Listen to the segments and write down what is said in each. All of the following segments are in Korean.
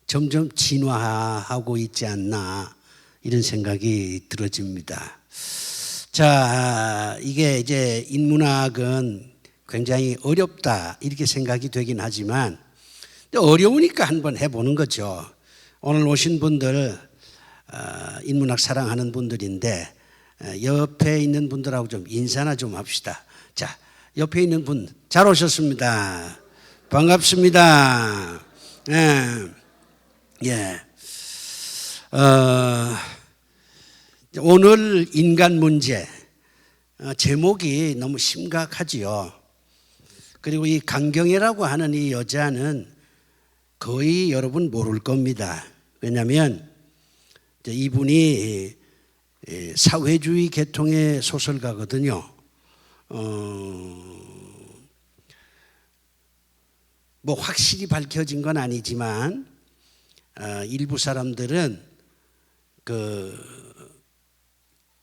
점점 진화하고 있지 않나 이런 생각이 들어집니다. 자, 이게 이제 인문학은 굉장히 어렵다 이렇게 생각이 되긴 하지만 어려우니까 한번 해보는 거죠. 오늘 오신 분들 인문학 사랑하는 분들인데 옆에 있는 분들하고 좀 인사나 좀 합시다. 자, 옆에 있는 분 잘 오셨습니다. 반갑습니다. 예. 오늘 인간 문제 제목이 너무 심각하지요. 그리고 이 강경애라고 하는 이 여자는 거의 여러분 모를 겁니다. 왜냐하면 이분이 사회주의 계통의 소설가거든요. 뭐 확실히 밝혀진 건 아니지만 일부 사람들은 그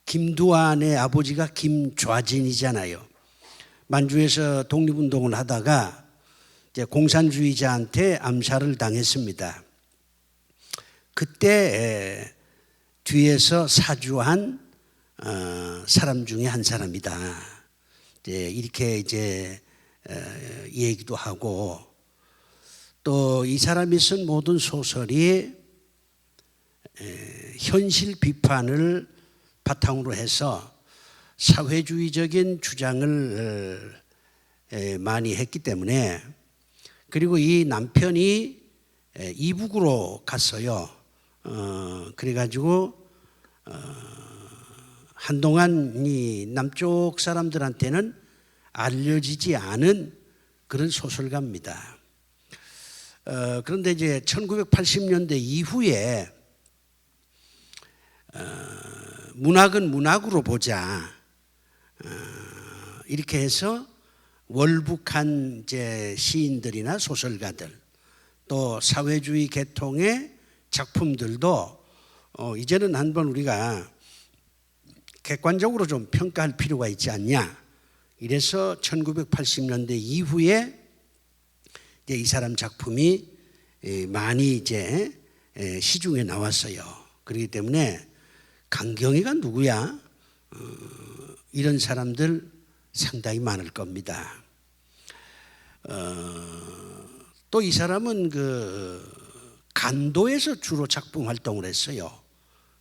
김두한의 아버지가 김좌진이잖아요. 만주에서 독립운동을 하다가 이제 공산주의자한테 암살을 당했습니다. 그때 뒤에서 사주한 사람 중에 한 사람이다. 이렇게 이제 얘기도 하고 또 이 사람이 쓴 모든 소설이 현실 비판을 바탕으로 해서 사회주의적인 주장을 많이 했기 때문에 그리고 이 남편이 이북으로 갔어요. 그래가지고 한동안 이 남쪽 사람들한테는 알려지지 않은 그런 소설가입니다. 그런데 이제 1980년대 이후에 문학은 문학으로 보자 이렇게 해서 월북한 이제 시인들이나 소설가들 또 사회주의 계통의 작품들도 이제는 한번 우리가 객관적으로 좀 평가할 필요가 있지 않냐. 이래서 1980년대 이후에 이제 이 사람 작품이 많이 이제 시중에 나왔어요. 그렇기 때문에 강경애가 누구야? 이런 사람들 상당히 많을 겁니다. 또 이 사람은 그 간도에서 주로 작품 활동을 했어요.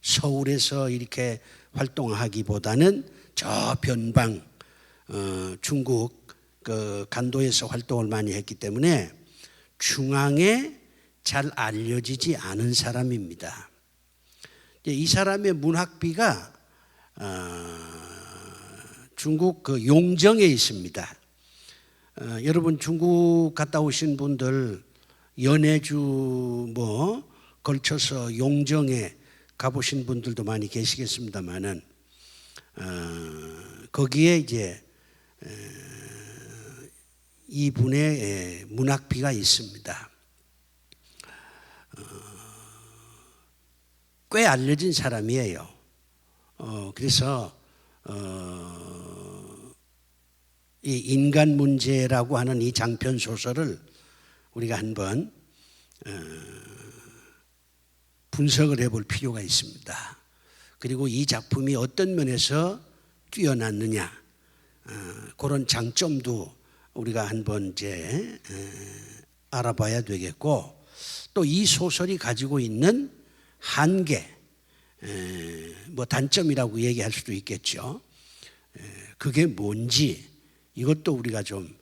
서울에서 이렇게 활동하기보다는 저 변방 중국 그 간도에서 활동을 많이 했기 때문에 중앙에 잘 알려지지 않은 사람입니다. 이 사람의 문학비가 중국 그 용정에 있습니다. 여러분 중국 갔다 오신 분들 연해주 뭐 걸쳐서 용정에 가보신 분들도 많이 계시겠습니다만은 거기에 이제 이분의 문학비가 있습니다. 꽤 알려진 사람이에요. 그래서 이 인간 문제라고 하는 이 장편 소설을 우리가 한번 분석을 해볼 필요가 있습니다. 그리고 이 작품이 어떤 면에서 뛰어났느냐 그런 장점도 우리가 한번 이제 알아봐야 되겠고 또 이 소설이 가지고 있는 한계 뭐 단점이라고 얘기할 수도 있겠죠. 그게 뭔지 이것도 우리가 좀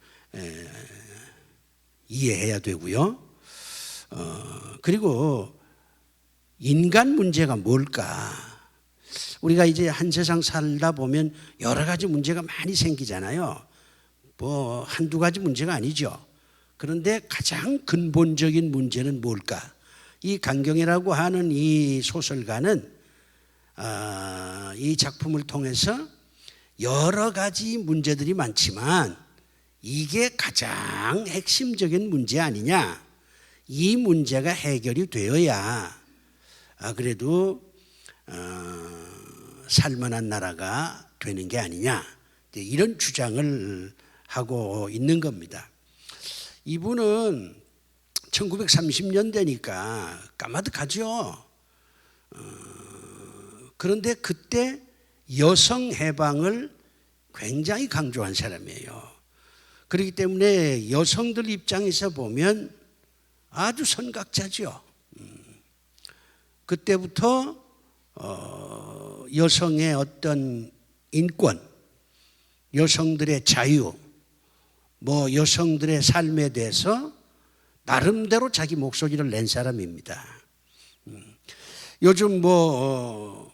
이해해야 되고요. 그리고 인간 문제가 뭘까? 우리가 이제 한 세상 살다 보면 여러 가지 문제가 많이 생기잖아요. 뭐 한두 가지 문제가 아니죠. 그런데 가장 근본적인 문제는 뭘까? 이 강경애라고 하는 이 소설가는 이 작품을 통해서 여러 가지 문제들이 많지만 이게 가장 핵심적인 문제 아니냐? 이 문제가 해결이 되어야 그래도 살만한 나라가 되는 게 아니냐? 이런 주장을 하고 있는 겁니다. 이분은 1930년대니까 까마득하죠. 그런데 그때 여성 해방을 굉장히 강조한 사람이에요. 그렇기 때문에 여성들 입장에서 보면 아주 선각자죠. 그때부터 여성의 어떤 인권, 여성들의 자유, 뭐 여성들의 삶에 대해서 나름대로 자기 목소리를 낸 사람입니다. 요즘 뭐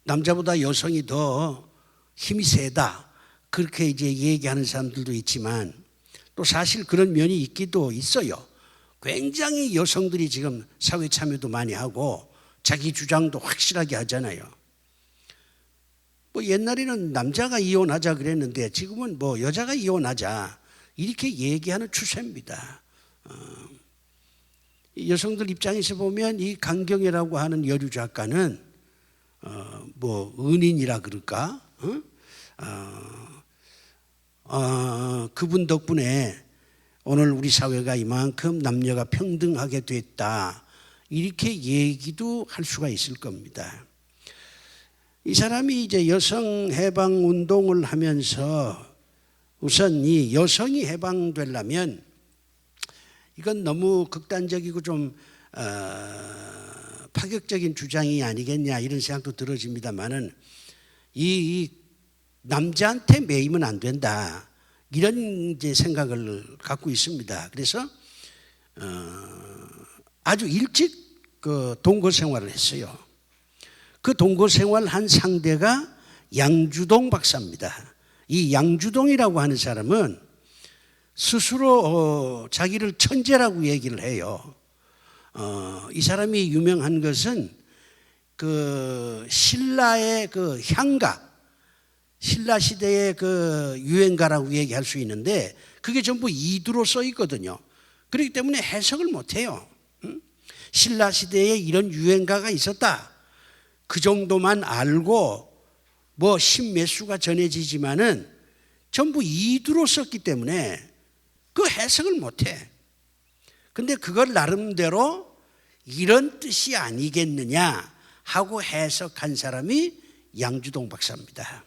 남자보다 여성이 더 힘이 세다 그렇게 이제 얘기하는 사람들도 있지만 또 사실 그런 면이 있기도 있어요. 굉장히 여성들이 지금 사회 참여도 많이 하고 자기 주장도 확실하게 하잖아요. 뭐 옛날에는 남자가 이혼하자 그랬는데 지금은 뭐 여자가 이혼하자 이렇게 얘기하는 추세입니다. 여성들 입장에서 보면 이 강경애라고 하는 여류 작가는 뭐 은인이라 그럴까? 그분 덕분에 오늘 우리 사회가 이만큼 남녀가 평등하게 됐다 이렇게 얘기도 할 수가 있을 겁니다. 이 사람이 이제 여성 해방 운동을 하면서 우선 이 여성이 해방되려면 이건 너무 극단적이고 좀 파격적인 주장이 아니겠냐 이런 생각도 들어집니다만은 이 남자한테 매이면 안 된다 이런 이제 생각을 갖고 있습니다. 그래서 아주 일찍 그 동거 생활을 했어요. 그 동거 생활한 상대가 양주동 박사입니다. 이 양주동이라고 하는 사람은 스스로 자기를 천재라고 얘기를 해요. 이 사람이 유명한 것은 그 신라의 그 향가, 신라 시대의 그 유행가라고 얘기할 수 있는데 그게 전부 이두로 써 있거든요. 그렇기 때문에 해석을 못 해요. 신라 시대에 이런 유행가가 있었다. 그 정도만 알고 뭐 십몇 수가 전해지지만은 전부 이두로 썼기 때문에 그 해석을 못 해. 근데 그걸 나름대로 이런 뜻이 아니겠느냐 하고 해석한 사람이 양주동 박사입니다.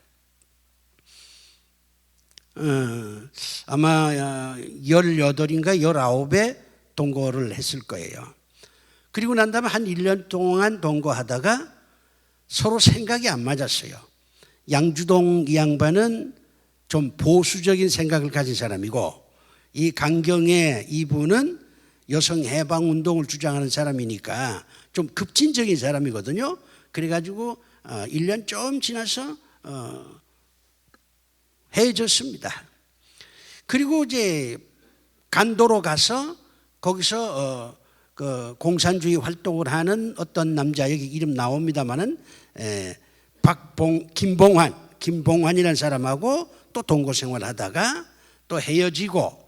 아마 18인가 19에 동거를 했을 거예요. 그리고 난 다음에 한 1년 동안 동거하다가 서로 생각이 안 맞았어요. 양주동 이 양반은 좀 보수적인 생각을 가진 사람이고 이 강경애 이분은 여성 해방 운동을 주장하는 사람이니까 좀 급진적인 사람이거든요. 그래가지고 1년 좀 지나서 헤어졌습니다. 그리고 이제 간도로 가서 거기서 그 공산주의 활동을 하는 어떤 남자 여기 이름 나옵니다만은 김봉환이라는 사람하고 또 동거 생활하다가 또 헤어지고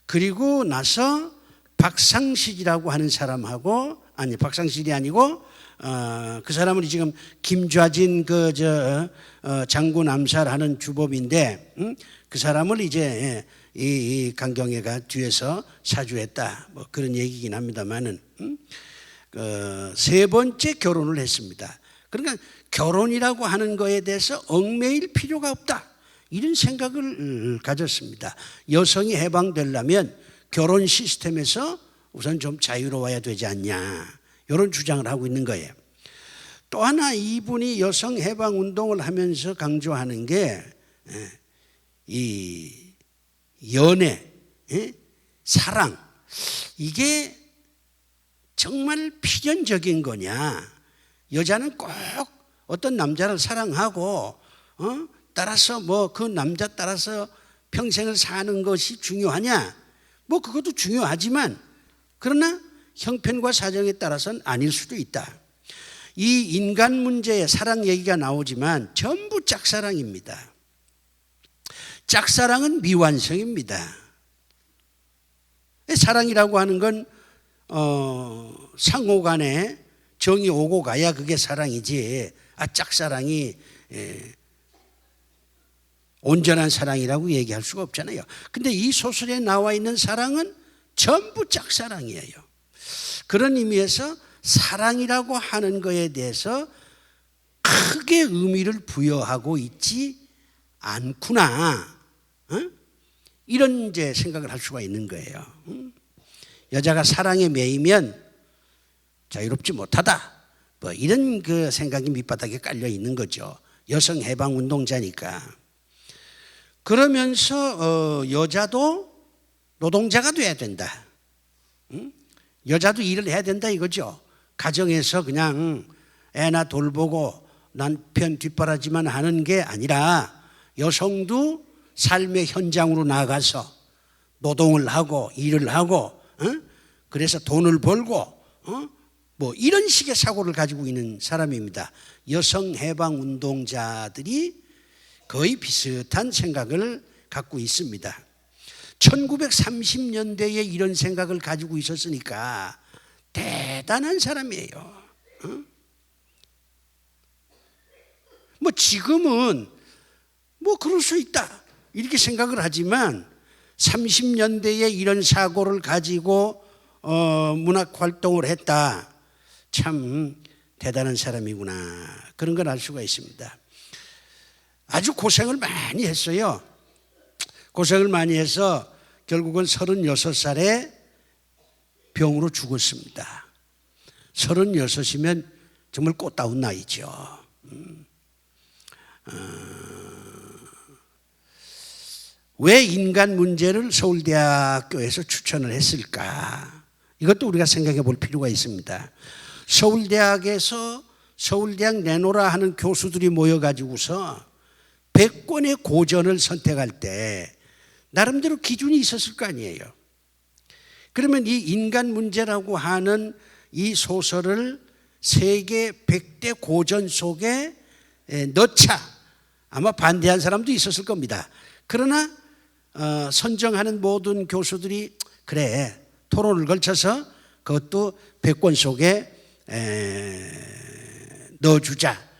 그리고 나서 박상실이라고 하는 사람하고 아니 박상실이 아니고 그 사람은 지금 김좌진 장군 암살하는 주범인데 그 사람을 이제 이 강경애가 뒤에서 사주했다 뭐 그런 얘기긴 합니다만은 세 번째 결혼을 했습니다. 그러니까 결혼이라고 하는 거에 대해서 얽매일 필요가 없다 이런 생각을 가졌습니다. 여성이 해방되려면 결혼 시스템에서 우선 좀 자유로워야 되지 않냐 이런 주장을 하고 있는 거예요. 또 하나 이분이 여성 해방 운동을 하면서 강조하는 게 이 연애, 사랑 이게 정말 필연적인 거냐? 여자는 꼭 어떤 남자를 사랑하고 따라서 뭐 그 남자 따라서 평생을 사는 것이 중요하냐? 뭐 그것도 중요하지만 그러나 형편과 사정에 따라서는 아닐 수도 있다. 이 인간 문제에 사랑 얘기가 나오지만 전부 짝사랑입니다. 짝사랑은 미완성입니다. 사랑이라고 하는 건 상호간에 정이 오고 가야 그게 사랑이지 짝사랑이 온전한 사랑이라고 얘기할 수가 없잖아요. 근데 이 소설에 나와 있는 사랑은 전부 짝사랑이에요. 그런 의미에서 사랑이라고 하는 것에 대해서 크게 의미를 부여하고 있지 않구나. 이런 이제 생각을 할 수가 있는 거예요. 여자가 사랑에 매이면 자유롭지 못하다. 뭐 이런 그 생각이 밑바닥에 깔려 있는 거죠. 여성 해방 운동자니까. 그러면서 여자도 노동자가 돼야 된다. 여자도 일을 해야 된다 이거죠. 가정에서 그냥 애나 돌보고 남편 뒷바라지만 하는 게 아니라 여성도 삶의 현장으로 나가서 노동을 하고 일을 하고 그래서 돈을 벌고 뭐 이런 식의 사고를 가지고 있는 사람입니다. 여성 해방 운동자들이 거의 비슷한 생각을 갖고 있습니다. 1930년대에 이런 생각을 가지고 있었으니까 대단한 사람이에요. 뭐 지금은 뭐 그럴 수 있다 이렇게 생각을 하지만 30년대에 이런 사고를 가지고 문학 활동을 했다. 참 대단한 사람이구나. 그런 걸 알 수가 있습니다. 아주 고생을 많이 했어요. 고생을 많이 해서 결국은 36살에 병으로 죽었습니다. 36이면 정말 꽃다운 나이죠. 왜 인간 문제를 서울대학교에서 추천을 했을까? 이것도 우리가 생각해 볼 필요가 있습니다. 서울대학에서 서울대학 내노라 하는 교수들이 모여가지고서 100권의 고전을 선택할 때 나름대로 기준이 있었을 거 아니에요. 그러면 이 인간 문제라고 하는 이 소설을 세계 100대 고전 속에 넣자. 아마 반대한 사람도 있었을 겁니다. 그러나 선정하는 모든 교수들이 그래 토론을 걸쳐서 그것도 100권 속에 넣어주자.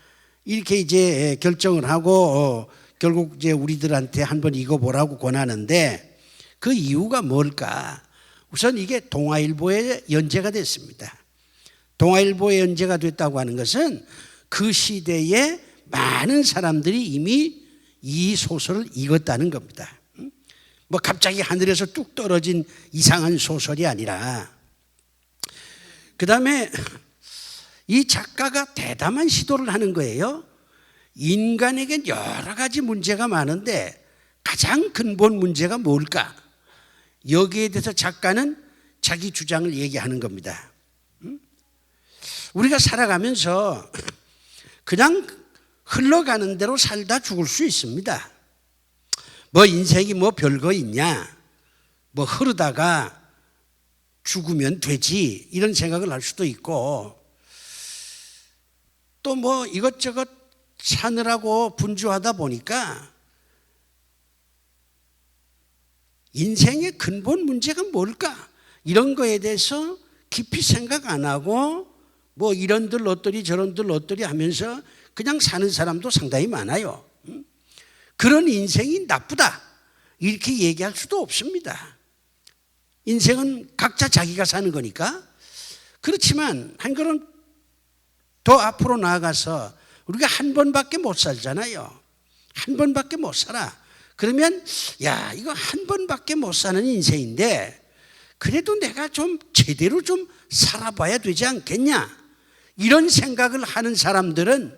이렇게 이제 결정을 하고 결국 이제 우리들한테 한번 읽어보라고 권하는데 그 이유가 뭘까? 우선 이게 동아일보에 연재가 됐습니다. 동아일보에 연재가 됐다고 하는 것은 그 시대에 많은 사람들이 이미 이 소설을 읽었다는 겁니다. 뭐 갑자기 하늘에서 뚝 떨어진 이상한 소설이 아니라 그 다음에 이 작가가 대담한 시도를 하는 거예요. 인간에겐 여러 가지 문제가 많은데 가장 근본 문제가 뭘까? 여기에 대해서 작가는 자기 주장을 얘기하는 겁니다. 우리가 살아가면서 그냥 흘러가는 대로 살다 죽을 수 있습니다. 뭐 인생이 뭐 별거 있냐? 뭐 흐르다가 죽으면 되지 이런 생각을 할 수도 있고 또 뭐 이것저것 사느라고 분주하다 보니까 인생의 근본 문제가 뭘까? 이런 거에 대해서 깊이 생각 안 하고 뭐 이런들 어떠리 저런들 어떠리 하면서 그냥 사는 사람도 상당히 많아요. 그런 인생이 나쁘다 이렇게 얘기할 수도 없습니다. 인생은 각자 자기가 사는 거니까. 그렇지만 한 걸음 더 앞으로 나아가서 우리가 한 번밖에 못 살잖아요. 한 번밖에 못 살아. 그러면 야 이거 한 번밖에 못 사는 인생인데 그래도 내가 좀 제대로 좀 살아봐야 되지 않겠냐 이런 생각을 하는 사람들은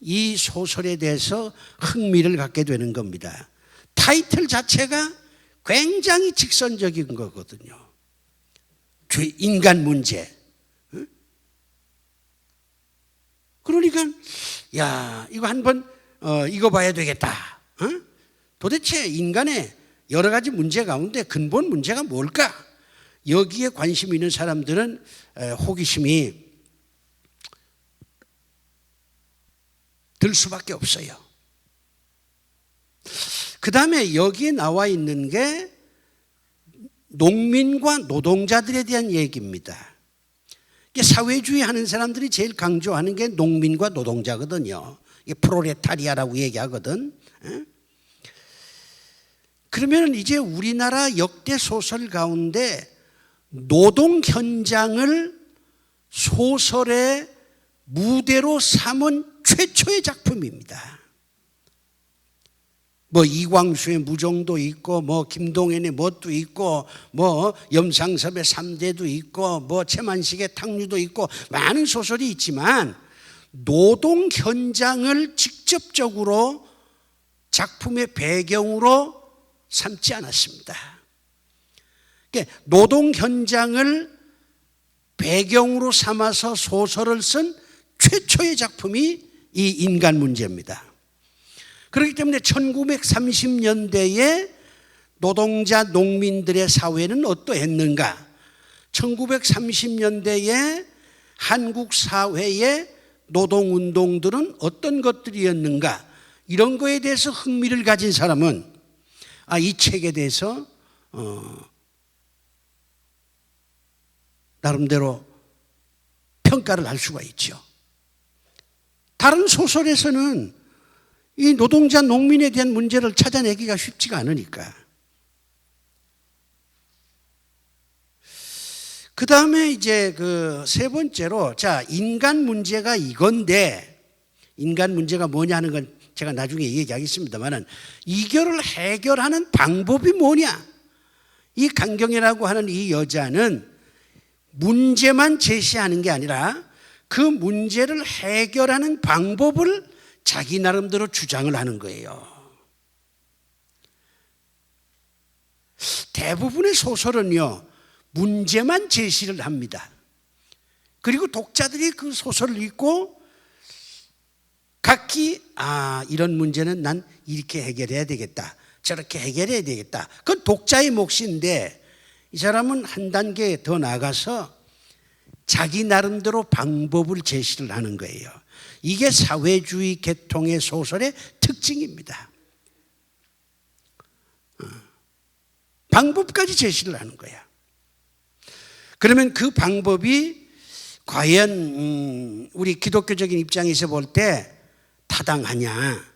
이 소설에 대해서 흥미를 갖게 되는 겁니다. 타이틀 자체가 굉장히 직선적인 거거든요. 인간 문제. 그러니까 야 이거 한번 읽어봐야 되겠다. 도대체 인간의 여러 가지 문제 가운데 근본 문제가 뭘까? 여기에 관심 있는 사람들은 호기심이 들 수밖에 없어요. 그 다음에 여기에 나와 있는 게 농민과 노동자들에 대한 얘기입니다. 사회주의 하는 사람들이 제일 강조하는 게 농민과 노동자거든요. 이게 프롤레타리아라고 얘기하거든. 그러면 이제 우리나라 역대 소설 가운데 노동 현장을 소설의 무대로 삼은 최초의 작품입니다. 뭐 이광수의 무정도 있고 뭐 김동현의 뭣도 있고 뭐 염상섭의 3대도 있고 뭐 최만식의 탕류도 있고 많은 소설이 있지만 노동 현장을 직접적으로 작품의 배경으로 삼지 않았습니다. 그러니까 노동 현장을 배경으로 삼아서 소설을 쓴 최초의 작품이 이 인간 문제입니다. 그렇기 때문에 1930년대에 노동자 농민들의 사회는 어떠했는가? 1930년대에 한국 사회의 노동운동들은 어떤 것들이었는가? 이런 거에 대해서 흥미를 가진 사람은 이 책에 대해서 나름대로 평가를 할 수가 있죠. 다른 소설에서는 이 노동자 농민에 대한 문제를 찾아내기가 쉽지가 않으니까. 그 다음에 이제 그 세 번째로, 자, 인간 문제가 이건데, 인간 문제가 뭐냐 하는 건 제가 나중에 얘기하겠습니다만은, 이거를 해결하는 방법이 뭐냐? 이 강경이라고 하는 이 여자는 문제만 제시하는 게 아니라 그 문제를 해결하는 방법을 자기 나름대로 주장을 하는 거예요. 대부분의 소설은요, 문제만 제시를 합니다. 그리고 독자들이 그 소설을 읽고 각기 이런 문제는 난 이렇게 해결해야 되겠다, 저렇게 해결해야 되겠다. 그건 독자의 몫인데 이 사람은 한 단계 더 나가서 자기 나름대로 방법을 제시를 하는 거예요. 이게 사회주의 계통의 소설의 특징입니다. 방법까지 제시를 하는 거야. 그러면 그 방법이 과연 우리 기독교적인 입장에서 볼 때 타당하냐?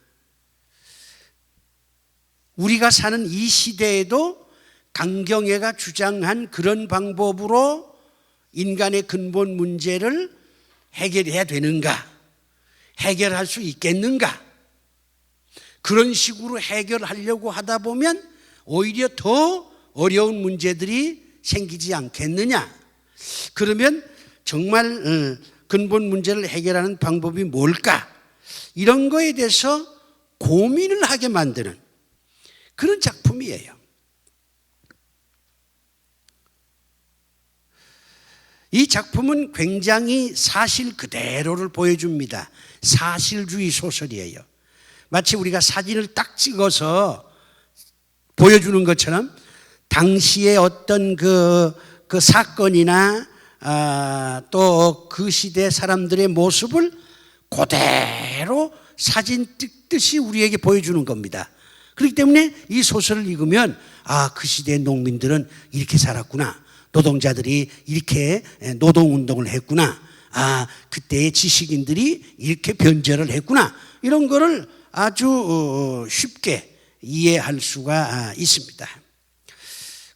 우리가 사는 이 시대에도 강경애가 주장한 그런 방법으로 인간의 근본 문제를 해결해야 되는가? 해결할 수 있겠는가? 그런 식으로 해결하려고 하다 보면 오히려 더 어려운 문제들이 생기지 않겠느냐? 그러면 정말 근본 문제를 해결하는 방법이 뭘까? 이런 거에 대해서 고민을 하게 만드는 그런 작품이에요. 이 작품은 굉장히 사실 그대로를 보여줍니다. 사실주의 소설이에요. 마치 우리가 사진을 딱 찍어서 보여주는 것처럼 당시의 어떤 그 사건이나 또 그 시대 사람들의 모습을 그대로 사진 찍듯이 우리에게 보여주는 겁니다. 그렇기 때문에 이 소설을 읽으면 그 시대의 농민들은 이렇게 살았구나, 노동자들이 이렇게 노동운동을 했구나, 그때의 지식인들이 이렇게 변절을 했구나, 이런 거를 아주 쉽게 이해할 수가 있습니다.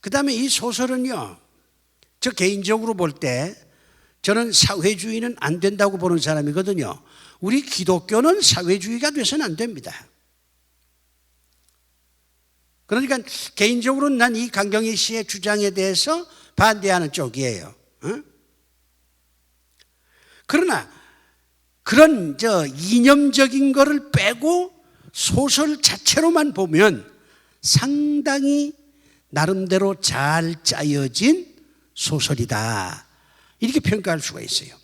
그 다음에 이 소설은요, 저 개인적으로 볼 때 저는 사회주의는 안 된다고 보는 사람이거든요. 우리 기독교는 사회주의가 돼서는 안 됩니다. 그러니까 개인적으로는 난 이 강경희 씨의 주장에 대해서 반대하는 쪽이에요. 그러나 그런 이념적인 거를 빼고 소설 자체로만 보면 상당히 나름대로 잘 짜여진 소설이다, 이렇게 평가할 수가 있어요.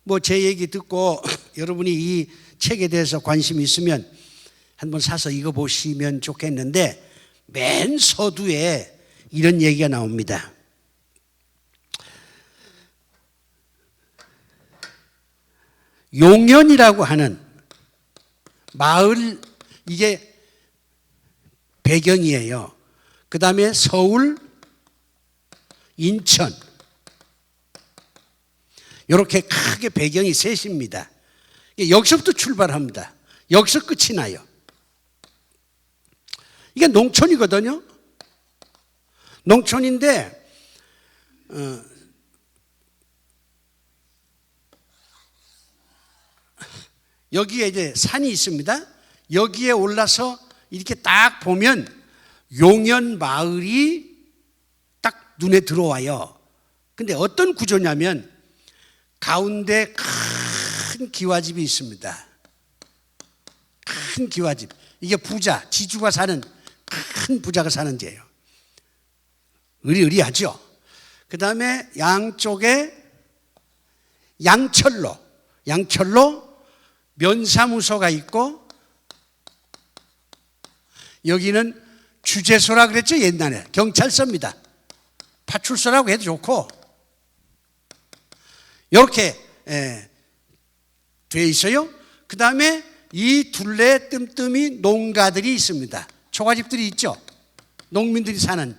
뭐 제 얘기 듣고 여러분이 이 책에 대해서 관심이 있으면 한번 사서 읽어보시면 좋겠는데, 맨 서두에 이런 얘기가 나옵니다. 용현이라고 하는 마을, 이게 배경이에요. 그 다음에 서울, 인천, 이렇게 크게 배경이 셋입니다. 여기서부터 출발합니다. 여기서 끝이 나요. 이게 농촌이거든요. 농촌인데 여기에 이제 산이 있습니다. 여기에 올라서 이렇게 딱 보면 용연 마을이 딱 눈에 들어와요. 근데 어떤 구조냐면 가운데 큰 기와집이 있습니다. 큰 기와집. 이게 부자, 지주가 사는, 큰 부자가 사는 데예요. 으리으리하죠. 그 다음에 양쪽에 양철로 면사무소가 있고, 여기는 주재소라 그랬죠, 옛날에. 경찰서입니다. 파출소라고 해도 좋고, 이렇게 돼 있어요. 그 다음에 이 둘레 뜸뜸이 농가들이 있습니다. 초가집들이 있죠. 농민들이 사는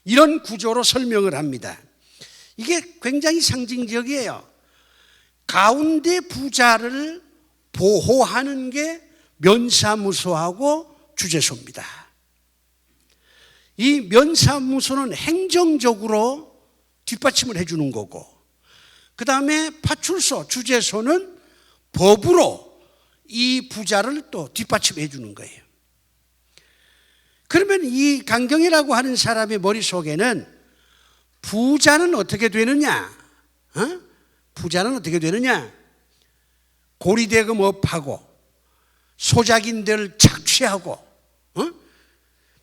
이런 구조로 설명을 합니다. 이게 굉장히 상징적이에요. 가운데 부자를 보호하는 게 면사무소하고 주재소입니다. 이 면사무소는 행정적으로 뒷받침을 해주는 거고, 그 다음에 파출소, 주재소는 법으로 이 부자를 또 뒷받침해 주는 거예요. 그러면 이 강경이라고 하는 사람의 머릿속에는 부자는 어떻게 되느냐? 부자는 어떻게 되느냐? 고리대금 업하고 소작인들을 착취하고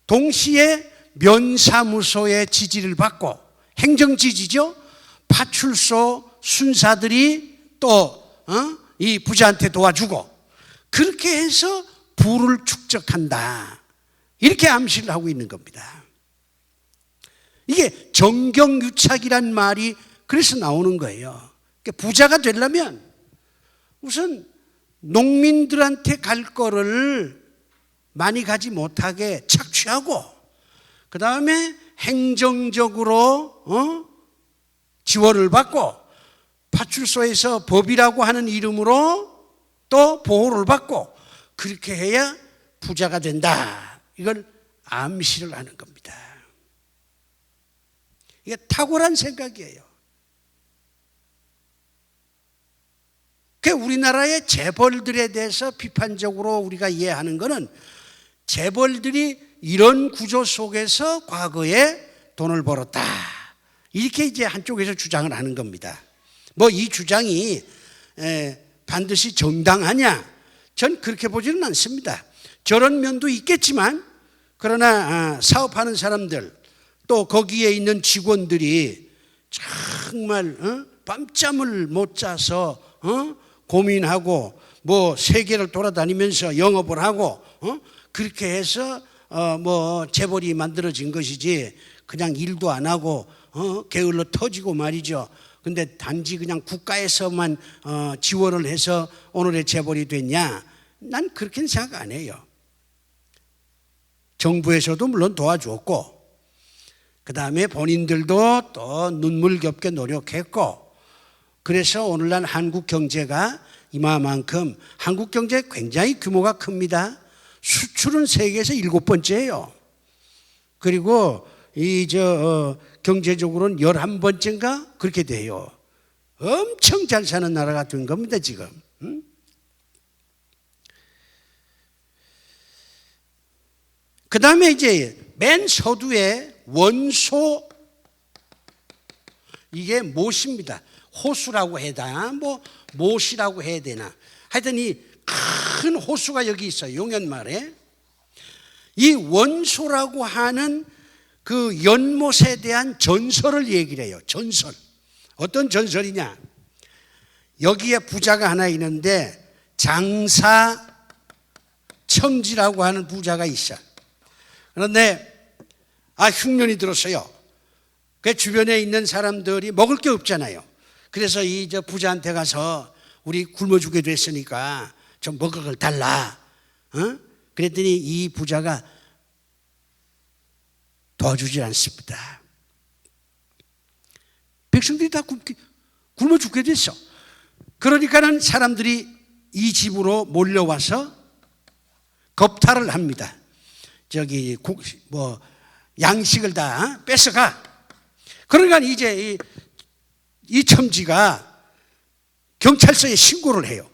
동시에 면사무소의 지지를 받고, 행정지지죠. 파출소 순사들이 또 이 부자한테 도와주고, 그렇게 해서 부를 축적한다. 이렇게 암시를 하고 있는 겁니다. 이게 정경유착이란 말이 그래서 나오는 거예요. 그러니까 부자가 되려면 우선 농민들한테 갈 거를 많이 가지 못하게 착취하고, 그 다음에 행정적으로 지원을 받고, 파출소에서 법이라고 하는 이름으로 또 보호를 받고, 그렇게 해야 부자가 된다. 이걸 암시를 하는 겁니다. 이게 탁월한 생각이에요. 우리나라의 재벌들에 대해서 비판적으로 우리가 이해하는 것은 재벌들이 이런 구조 속에서 과거에 돈을 벌었다. 이렇게 이제 한쪽에서 주장을 하는 겁니다. 뭐 이 주장이 반드시 정당하냐? 전 그렇게 보지는 않습니다. 저런 면도 있겠지만, 그러나 사업하는 사람들 또 거기에 있는 직원들이 정말 밤잠을 못 자서 고민하고 뭐 세계를 돌아다니면서 영업을 하고 그렇게 해서 뭐 재벌이 만들어진 것이지, 그냥 일도 안 하고 게을러 터지고 말이죠. 근데 단지 그냥 국가에서만 지원을 해서 오늘의 재벌이 됐냐? 난 그렇게는 생각 안 해요. 정부에서도 물론 도와줬고, 그 다음에 본인들도 또 눈물겹게 노력했고, 그래서 오늘날 한국 경제가 이만큼, 한국 경제 굉장히 규모가 큽니다. 수출은 세계에서 7번째예요. 그리고 경제적으로는 11번째인가 그렇게 돼요. 엄청 잘 사는 나라가 된 겁니다, 지금. 그 다음에 이제 맨 서두에 원소, 이게 못입니다. 호수라고 해야 되나, 뭐 못이라고 해야 되나. 하여튼 이 큰 호수가 여기 있어요, 용연마을에. 이 원소라고 하는 그 연못에 대한 전설을 얘기를 해요. 전설. 어떤 전설이냐? 여기에 부자가 하나 있는데 장사청지라고 하는 부자가 있어. 그런데 흉년이 들었어요. 그 주변에 있는 사람들이 먹을 게 없잖아요. 그래서 이 부자한테 가서 우리 굶어 죽게 됐으니까 좀 먹을 걸 달라. 그랬더니 이 부자가 도와주지 않습니다. 백성들이 다 굶어 죽게 됐어. 그러니까는 사람들이 이 집으로 몰려와서 겁탈을 합니다. 양식을 다 뺏어가. 그러니까 이제 이 첨지가 경찰서에 신고를 해요.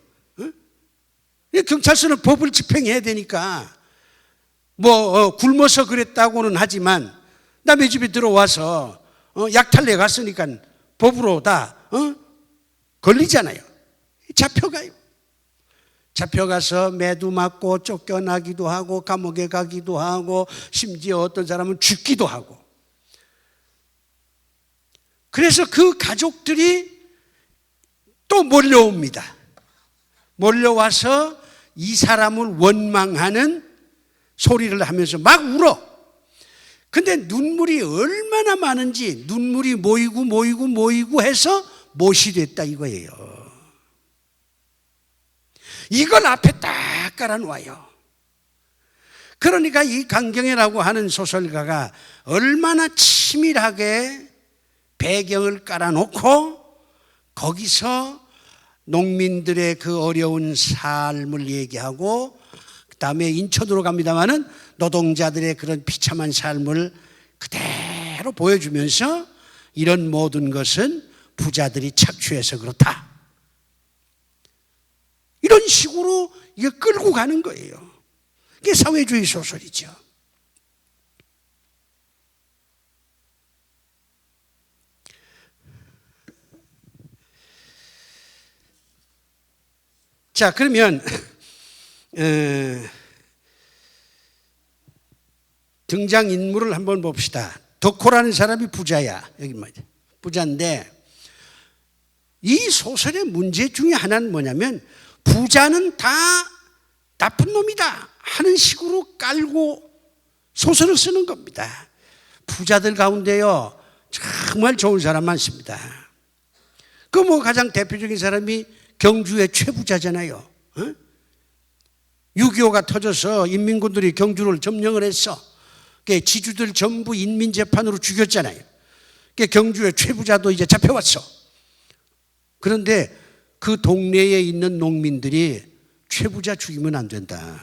경찰서는 법을 집행해야 되니까 굶어서 그랬다고는 하지만 남의 집에 들어와서 약탈내 갔으니까 법으로 다 걸리잖아요. 잡혀가요. 잡혀가서 매도 맞고 쫓겨나기도 하고 감옥에 가기도 하고 심지어 어떤 사람은 죽기도 하고. 그래서 그 가족들이 또 몰려옵니다. 몰려와서 이 사람을 원망하는 소리를 하면서 막 울어. 근데 눈물이 얼마나 많은지 눈물이 모이고 해서 못이 됐다 이거예요. 이걸 앞에 딱 깔아놓아요. 그러니까 이 강경애라고 하는 소설가가 얼마나 치밀하게 배경을 깔아놓고 거기서 농민들의 그 어려운 삶을 얘기하고 그다음에 인천으로 갑니다마는 노동자들의 그런 비참한 삶을 그대로 보여주면서 이런 모든 것은 부자들이 착취해서 그렇다. 이런 식으로 이게 끌고 가는 거예요. 이게 사회주의 소설이죠. 자, 그러면 등장인물을 한번 봅시다. 덕호라는 사람이 부자야. 여기 말이야. 부자인데 이 소설의 문제 중에 하나는 뭐냐면 부자는 다 나쁜 놈이다 하는 식으로 깔고 소설을 쓰는 겁니다. 부자들 가운데요 정말 좋은 사람 많습니다. 그 가장 대표적인 사람이 경주의 최부자잖아요. 6.25가 터져서 인민군들이 경주를 점령을 했어. 지주들 전부 인민재판으로 죽였잖아요. 경주의 최부자도 이제 잡혀왔어. 그런데 그 동네에 있는 농민들이 최부자 죽이면 안 된다.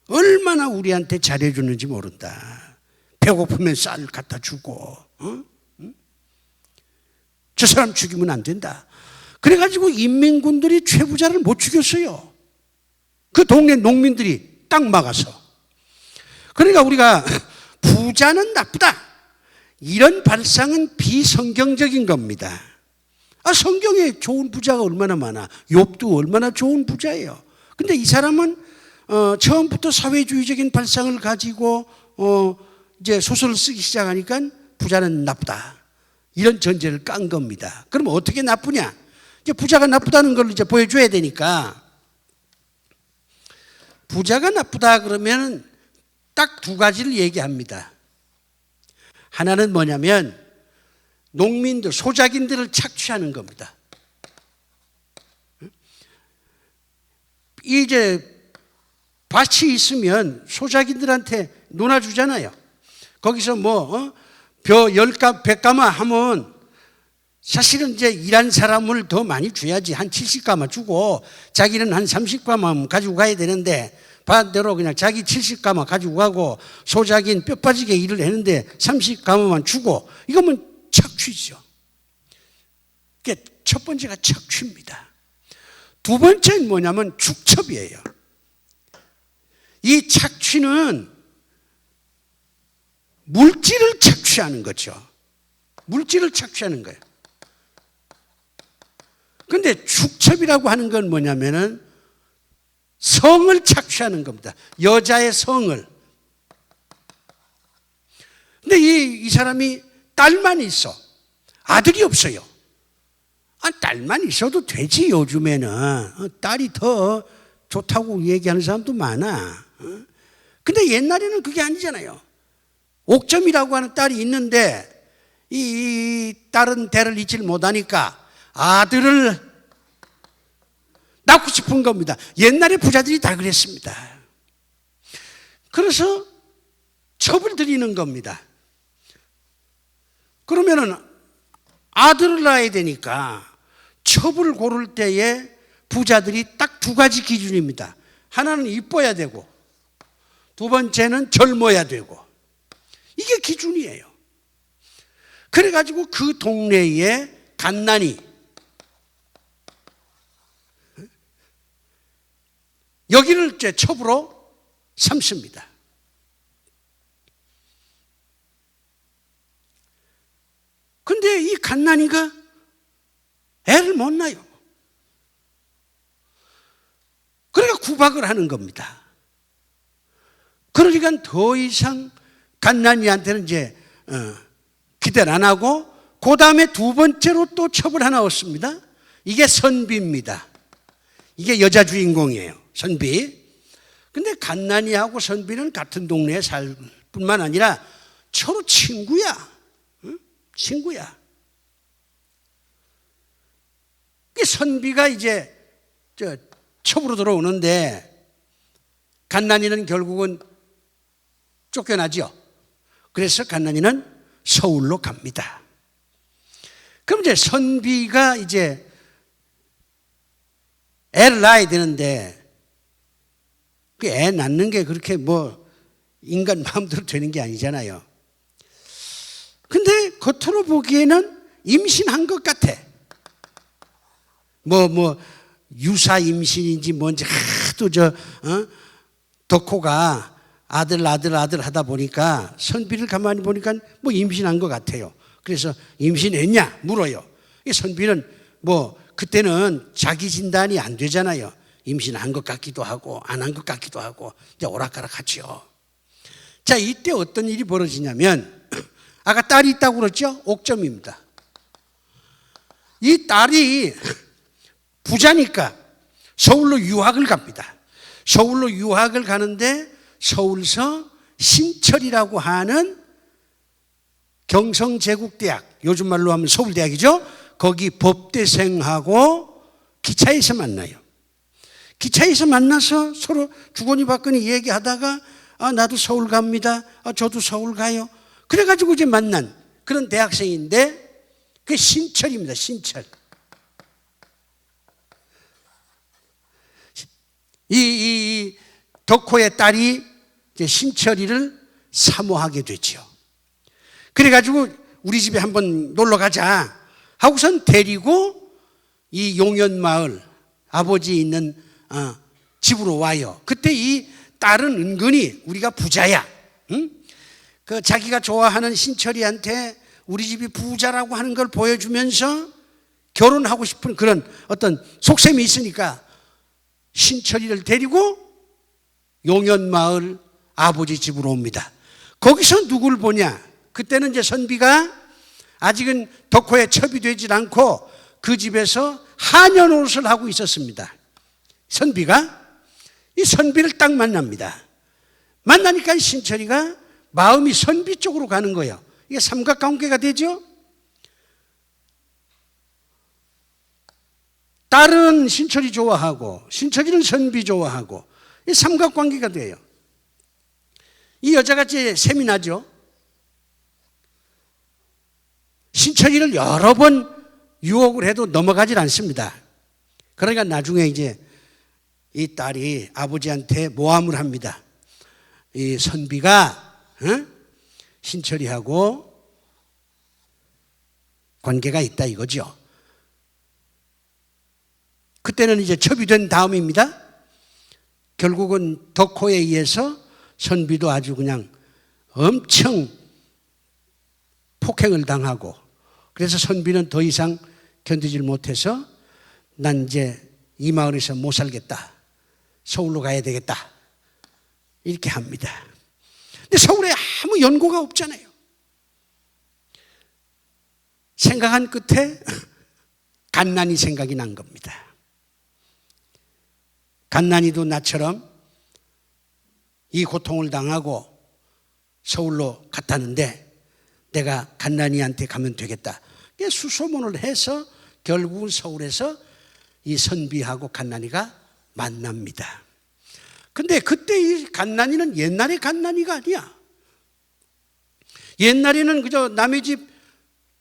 얼마나 우리한테 잘해주는지 모른다. 배고프면 쌀 갖다 주고 저 사람 죽이면 안 된다. 그래가지고 인민군들이 최부자를 못 죽였어요. 그 동네 농민들이 딱 막아서. 그러니까 우리가 부자는 나쁘다 이런 발상은 비성경적인 겁니다. 성경에 좋은 부자가 얼마나 많아. 욥도 얼마나 좋은 부자예요. 근데 이 사람은 처음부터 사회주의적인 발상을 가지고 이제 소설을 쓰기 시작하니까 부자는 나쁘다 이런 전제를 깐 겁니다. 그럼 어떻게 나쁘냐? 이제 부자가 나쁘다는 걸 이제 보여줘야 되니까 부자가 나쁘다 그러면 딱 두 가지를 얘기합니다. 하나는 뭐냐면 농민들, 소작인들을 착취하는 겁니다. 이제 밭이 있으면 소작인들한테 논아주잖아요. 거기서 벼 100가마 하면 사실은 이제 일한 사람을 더 많이 줘야지. 한 70가마 주고 자기는 한 30가마 가지고 가야 되는데 반대로 그냥 자기 70가마 가지고 가고 소작인 뼈 빠지게 일을 했는데 30가마만 주고 이거면 착취죠. 그게 첫 번째가 착취입니다. 두 번째는 뭐냐면 축첩이에요. 이 착취는 물질을 착취하는 거죠. 물질을 착취하는 거예요. 그런데 축첩이라고 하는 건 뭐냐면은 성을 착취하는 겁니다. 여자의 성을. 근데 이 사람이 딸만 있어. 아들이 없어요. 딸만 있어도 되지 요즘에는. 딸이 더 좋다고 얘기하는 사람도 많아. 근데 옛날에는 그게 아니잖아요. 옥점이라고 하는 딸이 있는데 이 딸은 대를 잇질 못하니까 아들을 낳고 싶은 겁니다. 옛날에 부자들이 다 그랬습니다. 그래서 첩을 들이는 겁니다. 그러면은 아들을 낳아야 되니까 첩을 고를 때에 부자들이 딱 두 가지 기준입니다. 하나는 이뻐야 되고 두 번째는 젊어야 되고 이게 기준이에요. 그래가지고 그 동네에 갓난이, 여기를 이제 첩으로 삼습니다. 근데 이 갓난이가 애를 못 낳아요. 그러니까 구박을 하는 겁니다. 그러니까 더 이상 갓난이한테는 이제 기대를 안 하고, 그 다음에 두 번째로 또 첩을 하나 얻습니다. 이게 선비입니다. 이게 여자 주인공이에요. 선비. 근데 갓난이하고 선비는 같은 동네에 살 뿐만 아니라 서로 친구야. 응? 친구야. 선비가 이제 첩으로 들어오는데 갓난이는 결국은 쫓겨나죠. 그래서 갓난이는 서울로 갑니다. 그럼 이제 선비가 이제 애를 낳아야 되는데, 그 애 낳는 게 그렇게 뭐 인간 마음대로 되는 게 아니잖아요. 근데 겉으로 보기에는 임신한 것 같아. 뭐 유사 임신인지 뭔지 하도 덕호가 아들 하다 보니까 선비를 가만히 보니까 뭐 임신한 것 같아요. 그래서 임신했냐 물어요. 이 선비는 뭐 그때는 자기 진단이 안 되잖아요. 임신한 것 같기도 하고 안 한 것 같기도 하고 이제 오락가락하죠. 자, 이때 어떤 일이 벌어지냐면, 아까 딸이 있다고 그랬죠? 옥점입니다. 이 딸이 부자니까 서울로 유학을 갑니다. 서울로 유학을 가는데 서울서 신철이라고 하는 경성제국대학, 요즘 말로 하면 서울대학이죠. 거기 법대생하고 기차에서 만나요. 기차에서 만나서 서로 주거니 받거니 얘기하다가 나도 서울 갑니다. 저도 서울 가요. 그래가지고 이제 만난 그런 대학생인데, 그게 신철입니다. 신철. 이 덕호의 딸이 이제 신철이를 사모하게 되죠. 그래가지고 우리 집에 한번 놀러 가자 하고선 데리고 이 용현마을 아버지 있는 집으로 와요. 그때 이 딸은 은근히 우리가 부자야. 응? 그 자기가 좋아하는 신철이한테 우리 집이 부자라고 하는 걸 보여주면서 결혼하고 싶은 그런 어떤 속셈이 있으니까 신철이를 데리고 용현마을 아버지 집으로 옵니다. 거기서 누굴 보냐? 그때는 이제 선비가 아직은 덕호에 첩이 되질 않고 그 집에서 한연옷을 하고 있었습니다. 선비가 이 선비를 딱 만납니다. 만나니까 신철이가 마음이 선비 쪽으로 가는 거예요. 이게 삼각관계가 되죠. 딸은 신철이 좋아하고 신철이는 선비 좋아하고 이 삼각관계가 돼요. 이 여자가 이제 셈이 나죠. 신철이를 여러 번 유혹을 해도 넘어가질 않습니다. 그러니까 나중에 이제 이 딸이 아버지한테 모함을 합니다. 이 선비가 신철이하고 관계가 있다 이거죠. 그때는 이제 첩이 된 다음입니다. 결국은 덕호에 의해서 선비도 아주 그냥 엄청 폭행을 당하고, 그래서 선비는 더 이상 견디질 못해서 난 이제 이 마을에서 못 살겠다, 서울로 가야 되겠다 이렇게 합니다. 근데 서울에 아무 연고가 없잖아요. 생각한 끝에 갓난이 생각이 난 겁니다. 갓난이도 나처럼 이 고통을 당하고 서울로 갔다는데 내가 갓난이한테 가면 되겠다. 수소문을 해서 결국은 서울에서 이 선비하고 갓난이가 만납니다. 근데 그때 이 갓난이는 옛날의 갓난이가 아니야. 옛날에는 그저 남의 집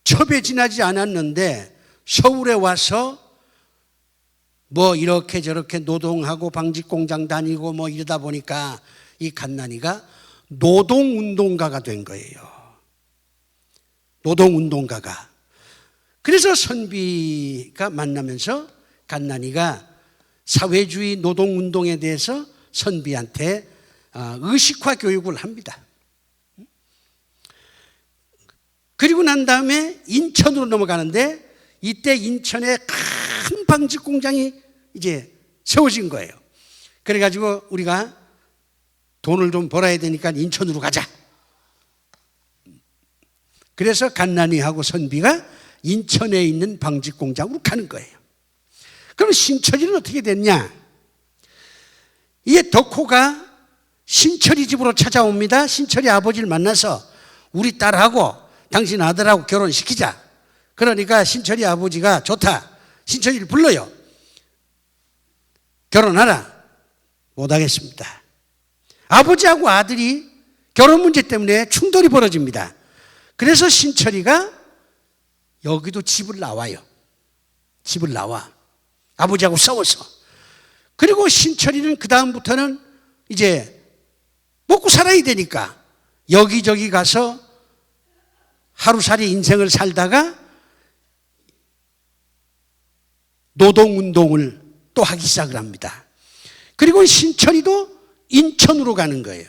첩에 지나지 않았는데 서울에 와서 뭐 이렇게 저렇게 노동하고 방직공장 다니고 뭐 이러다 보니까 이 갓난이가 노동운동가가 된 거예요. 노동운동가가. 그래서 선비가 만나면서 간난이가 사회주의 노동운동에 대해서 선비한테 의식화 교육을 합니다. 그리고 난 다음에 인천으로 넘어가는데 이때 인천에 큰 방직 공장이 이제 세워진 거예요. 그래가지고 우리가 돈을 좀 벌어야 되니까 인천으로 가자. 그래서 간난이하고 선비가 인천에 있는 방직 공장으로 가는 거예요. 그럼 신철이는 어떻게 됐냐? 이게 덕호가 신철이 집으로 찾아옵니다. 신철이 아버지를 만나서 우리 딸하고 당신 아들하고 결혼시키자. 그러니까 신철이 아버지가 좋다. 신철이를 불러요. 결혼하라. 못하겠습니다. 아버지하고 아들이 결혼 문제 때문에 충돌이 벌어집니다. 그래서 신철이가 여기도 집을 나와요. 집을 나와. 아버지하고 싸워서. 그리고 신철이는 그 다음부터는 이제 먹고 살아야 되니까 여기저기 가서 하루살이 인생을 살다가 노동운동을 또 하기 시작을 합니다. 그리고 신철이도 인천으로 가는 거예요.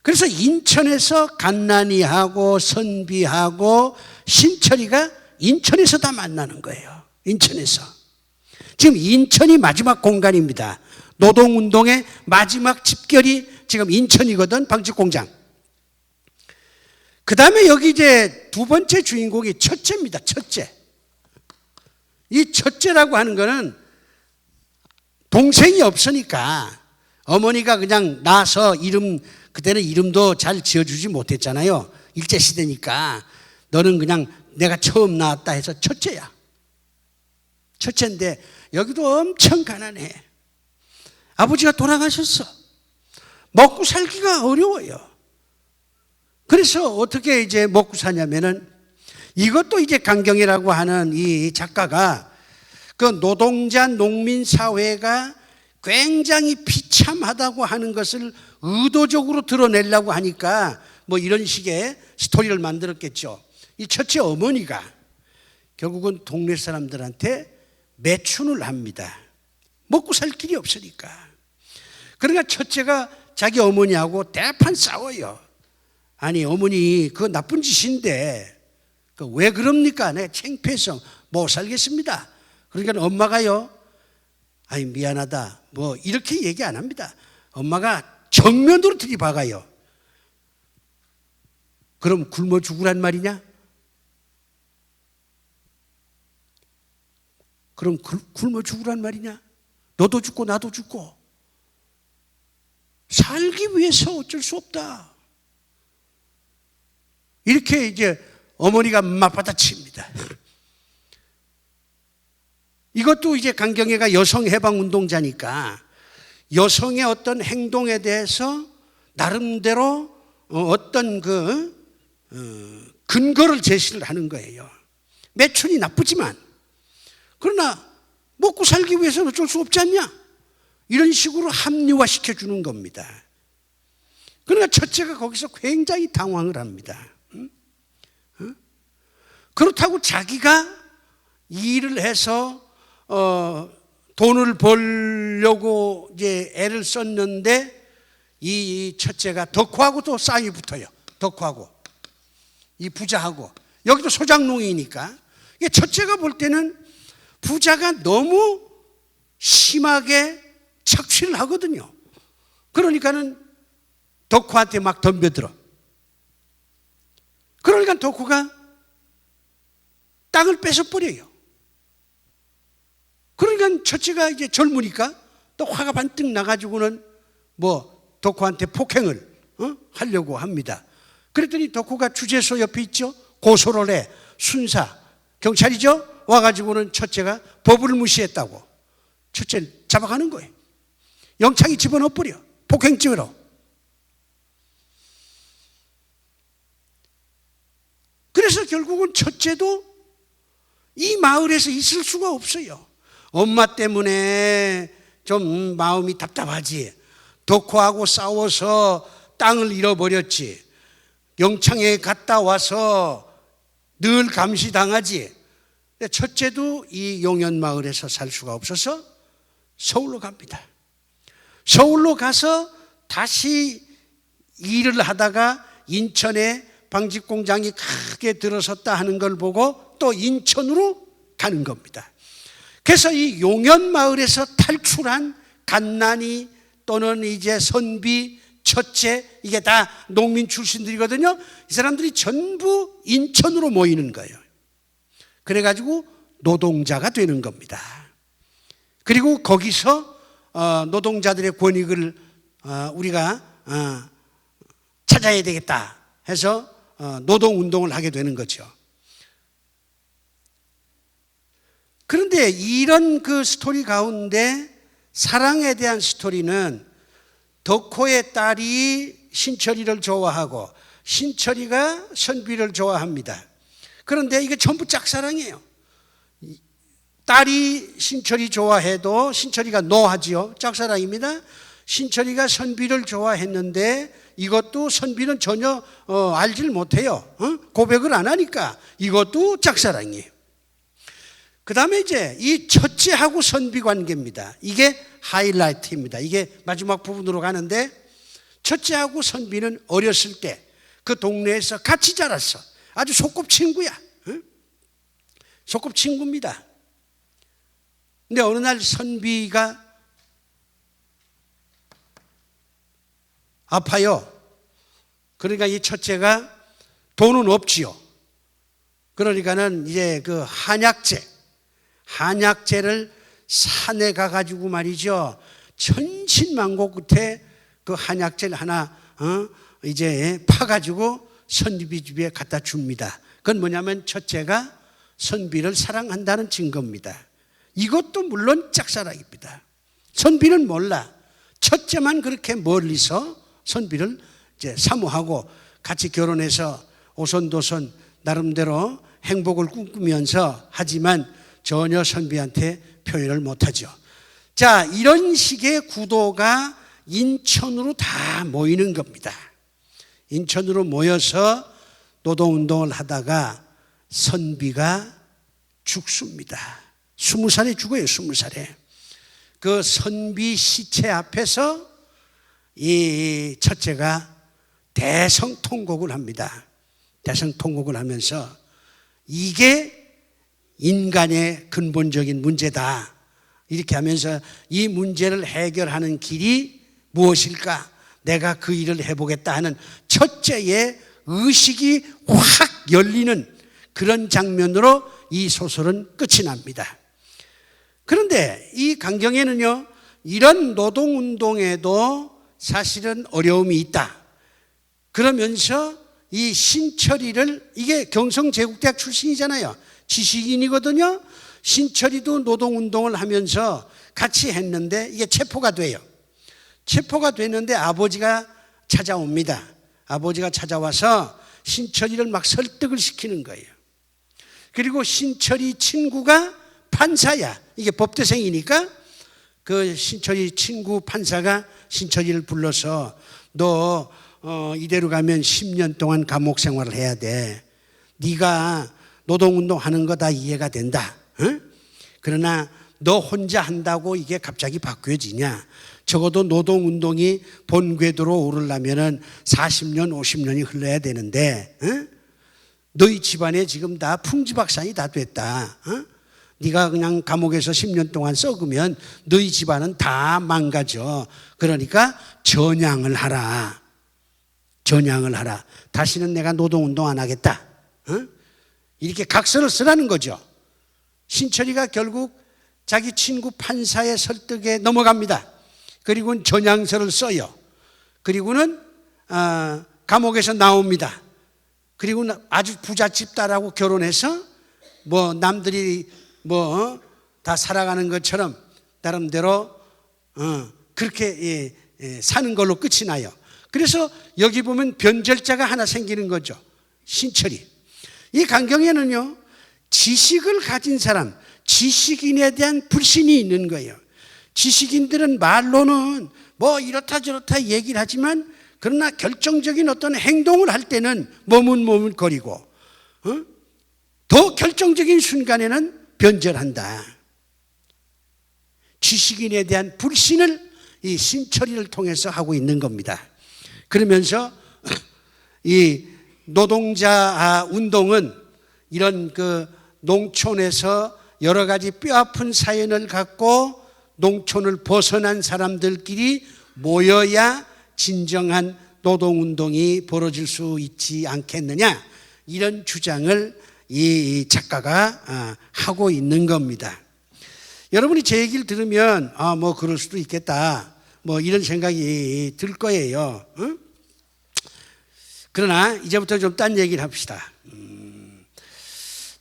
그래서 인천에서 간난이하고 선비하고 신철이가 인천에서 다 만나는 거예요. 인천에서. 지금 인천이 마지막 공간입니다. 노동운동의 마지막 집결이 지금 인천이거든, 방직공장. 그 다음에 여기 이제 두 번째 주인공이 첫째입니다. 첫째. 이 첫째라고 하는 거는 동생이 없으니까 어머니가 그냥 낳아서 그때는 이름도 잘 지어주지 못했잖아요. 일제시대니까. 너는 그냥 내가 처음 낳았다 해서 첫째야. 첫째인데 여기도 엄청 가난해. 아버지가 돌아가셨어. 먹고 살기가 어려워요. 그래서 어떻게 이제 먹고 사냐면은 이것도 이제 강경이라고 하는 이 작가가 그 노동자 농민 사회가 굉장히 비참하다고 하는 것을 의도적으로 드러내려고 하니까 뭐 이런 식의 스토리를 만들었겠죠. 이 첫째 어머니가 결국은 동네 사람들한테 매춘을 합니다. 먹고 살 길이 없으니까. 그러니까 첫째가 자기 어머니하고 대판 싸워요. 아니 어머니 그거 나쁜 짓인데 왜 그럽니까? 내가 창피해서 못 살겠습니다. 그러니까 엄마가요, 아니 미안하다 뭐 이렇게 얘기 안 합니다. 엄마가 정면으로 들이박아요. 그럼 굶어 죽으란 말이냐? 그럼 굶어 죽으란 말이냐? 너도 죽고 나도 죽고 살기 위해서 어쩔 수 없다. 이렇게 이제 어머니가 맞받아칩니다. 이것도 이제 강경애가 여성 해방 운동자니까 여성의 어떤 행동에 대해서 나름대로 어떤 근거를 제시를 하는 거예요. 매춘이 나쁘지만 그러나 먹고 살기 위해서는 어쩔 수 없지 않냐? 이런 식으로 합리화시켜 주는 겁니다. 그러니까 첫째가 거기서 굉장히 당황을 합니다. 그렇다고 자기가 일을 해서 돈을 벌려고 이제 애를 썼는데 이 첫째가 덕호하고 또 싸움이 붙어요. 덕호하고 이 부자하고 여기도 소작농이니까 첫째가 볼 때는 부자가 너무 심하게 착취를 하거든요. 그러니까는 덕호한테 막 덤벼들어. 그러니까 덕호가 땅을 뺏어버려요. 그러니까 첫째가 이제 젊으니까 또 화가 반뜩 나가지고는 뭐 덕호한테 폭행을 하려고 합니다. 그랬더니 덕호가 주재소 옆에 있죠. 고소를 해. 순사 경찰이죠. 와가지고는 첫째가 법을 무시했다고 첫째를 잡아가는 거예요. 영창이 집어넣어버려. 폭행죄로. 그래서 결국은 첫째도 이 마을에서 있을 수가 없어요. 엄마 때문에 좀 마음이 답답하지. 덕호하고 싸워서 땅을 잃어버렸지. 영창에 갔다 와서 늘 감시당하지. 첫째도 이 용현마을에서 살 수가 없어서 서울로 갑니다. 서울로 가서 다시 일을 하다가 인천에 방직공장이 크게 들어섰다 하는 걸 보고 또 인천으로 가는 겁니다. 그래서 이 용현마을에서 탈출한 갓난이 또는 이제 선비, 첫째, 이게 다 농민 출신들이거든요. 이 사람들이 전부 인천으로 모이는 거예요. 그래가지고 노동자가 되는 겁니다. 그리고 거기서 노동자들의 권익을 우리가 찾아야 되겠다 해서 노동운동을 하게 되는 거죠. 그런데 이런 그 스토리 가운데 사랑에 대한 스토리는 덕호의 딸이 신철이를 좋아하고 신철이가 선비를 좋아합니다. 그런데 이게 전부 짝사랑이에요. 딸이 신철이 좋아해도 신철이가 노하지요. 짝사랑입니다. 신철이가 선비를 좋아했는데 이것도 선비는 전혀 알지를 못해요. 고백을 안 하니까 이것도 짝사랑이에요. 그 다음에 이제 이 첫째하고 선비 관계입니다. 이게 하이라이트입니다. 이게 마지막 부분으로 가는데 첫째하고 선비는 어렸을 때 그 동네에서 같이 자랐어. 아주 소꿉친구야. 소꿉친구입니다. 근데 어느 날 선비가 아파요. 그러니까 이 첫째가 돈은 없지요. 그러니까는 이제 그 한약재를 산에 가가지고 말이죠. 천신만고 끝에 그 한약재를 하나 이제 파가지고 선비 집에 갖다 줍니다. 그건 뭐냐면 첫째가 선비를 사랑한다는 증거입니다. 이것도 물론 짝사랑입니다. 선비는 몰라. 첫째만 그렇게 멀리서 선비를 이제 사모하고 같이 결혼해서 오손도손 나름대로 행복을 꿈꾸면서 하지만 전혀 선비한테 표현을 못하죠. 자, 이런 식의 구도가 인천으로 다 모이는 겁니다. 인천으로 모여서 노동운동을 하다가 선비가 죽습니다. 20살에 죽어요. 20살에. 그 선비 시체 앞에서 이 첫째가 대성통곡을 합니다. 대성통곡을 하면서 이게 인간의 근본적인 문제다. 이렇게 하면서 이 문제를 해결하는 길이 무엇일까? 내가 그 일을 해보겠다 하는 첫째의 의식이 확 열리는 그런 장면으로 이 소설은 끝이 납니다. 그런데 이 강경에는요, 이런 노동운동에도 사실은 어려움이 있다. 그러면서 이 신철이를, 이게 경성제국대학 출신이잖아요. 지식인이거든요. 신철이도 노동운동을 하면서 같이 했는데 이게 체포가 돼요. 체포가 됐는데 아버지가 찾아옵니다. 아버지가 찾아와서 신철이를 막 설득을 시키는 거예요. 그리고 신철이 친구가 판사야. 이게 법대생이니까 그 신철이 친구 판사가 신철이를 불러서 너 이대로 가면 10년 동안 감옥 생활을 해야 돼. 네가 노동운동 하는 거 다 이해가 된다. 그러나 너 혼자 한다고 이게 갑자기 바뀌어지냐. 적어도 노동운동이 본궤도로 오르려면 40년, 50년이 흘러야 되는데 너희 집안에 지금 다 풍지박산이 다 됐다. 네가 그냥 감옥에서 10년 동안 썩으면 너희 집안은 다 망가져. 그러니까 전향을 하라. 전향을 하라. 다시는 내가 노동운동 안 하겠다. 이렇게 각서를 쓰라는 거죠. 신철이가 결국 자기 친구 판사의 설득에 넘어갑니다. 그리고는 전향서를 써요. 그리고는 감옥에서 나옵니다. 그리고는 아주 부잣집 딸하고 결혼해서 뭐 남들이 뭐 다 살아가는 것처럼 나름대로 그렇게 사는 걸로 끝이 나요. 그래서 여기 보면 변절자가 하나 생기는 거죠. 신철이. 이 강경에는요, 지식을 가진 사람, 지식인에 대한 불신이 있는 거예요. 지식인들은 말로는 뭐 이렇다 저렇다 얘기를 하지만 그러나 결정적인 어떤 행동을 할 때는 머뭇머뭇거리고 더 결정적인 순간에는 변절한다. 지식인에 대한 불신을 이 신처리를 통해서 하고 있는 겁니다. 그러면서 이 노동자 운동은 이런 그 농촌에서 여러 가지 뼈아픈 사연을 갖고 농촌을 벗어난 사람들끼리 모여야 진정한 노동운동이 벌어질 수 있지 않겠느냐, 이런 주장을 이 작가가 하고 있는 겁니다. 여러분이 제 얘기를 들으면 뭐 그럴 수도 있겠다, 뭐 이런 생각이 들 거예요. 그러나 이제부터 좀 딴 얘기를 합시다.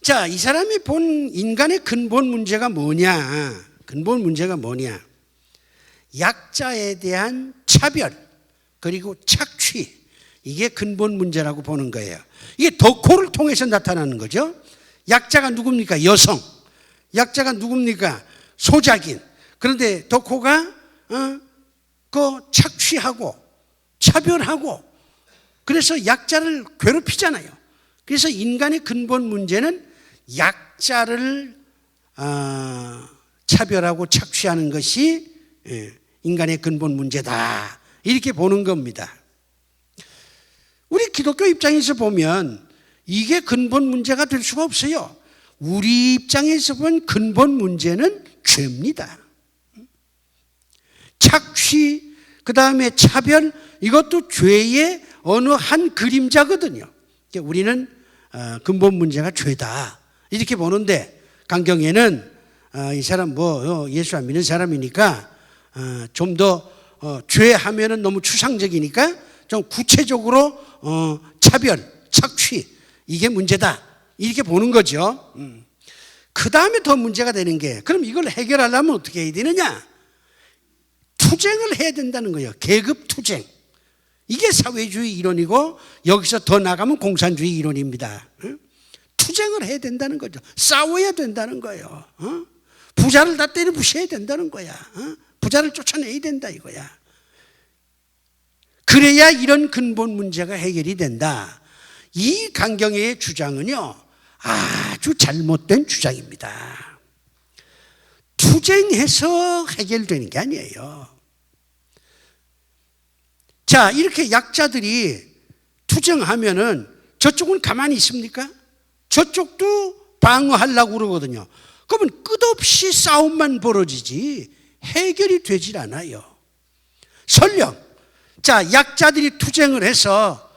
자, 이 사람이 본 인간의 근본 문제가 뭐냐? 근본 문제가 뭐냐? 약자에 대한 차별 그리고 착취, 이게 근본 문제라고 보는 거예요. 이게 덕호를 통해서 나타나는 거죠. 약자가 누굽니까? 여성. 약자가 누굽니까? 소작인. 그런데 덕호가 그 착취하고 차별하고 그래서 약자를 괴롭히잖아요. 그래서 인간의 근본 문제는 약자를 차별하고 착취하는 것이 인간의 근본 문제다, 이렇게 보는 겁니다. 우리 기독교 입장에서 보면 이게 근본 문제가 될 수가 없어요. 우리 입장에서 본 근본 문제는 죄입니다. 착취, 그 다음에 차별, 이것도 죄의 어느 한 그림자거든요. 우리는 근본 문제가 죄다, 이렇게 보는데 강경에는 이 사람 뭐 예수 안 믿는 사람이니까 좀 더 죄하면은 너무 추상적이니까 좀 구체적으로 차별, 착취, 이게 문제다, 이렇게 보는 거죠. 그 다음에 더 문제가 되는 게, 그럼 이걸 해결하려면 어떻게 해야 되느냐? 투쟁을 해야 된다는 거예요. 계급 투쟁. 이게 사회주의 이론이고 여기서 더 나가면 공산주의 이론입니다. 투쟁을 해야 된다는 거죠. 싸워야 된다는 거예요. 부자를 다 때려 부셔야 된다는 거야. 부자를 쫓아내야 된다 이거야. 그래야 이런 근본 문제가 해결이 된다. 이 강경의 주장은요, 아주 잘못된 주장입니다. 투쟁해서 해결되는 게 아니에요. 자, 이렇게 약자들이 투쟁하면은 저쪽은 가만히 있습니까? 저쪽도 방어하려고 그러거든요. 그러면 끝없이 싸움만 벌어지지 해결이 되질 않아요. 설령 자, 약자들이 투쟁을 해서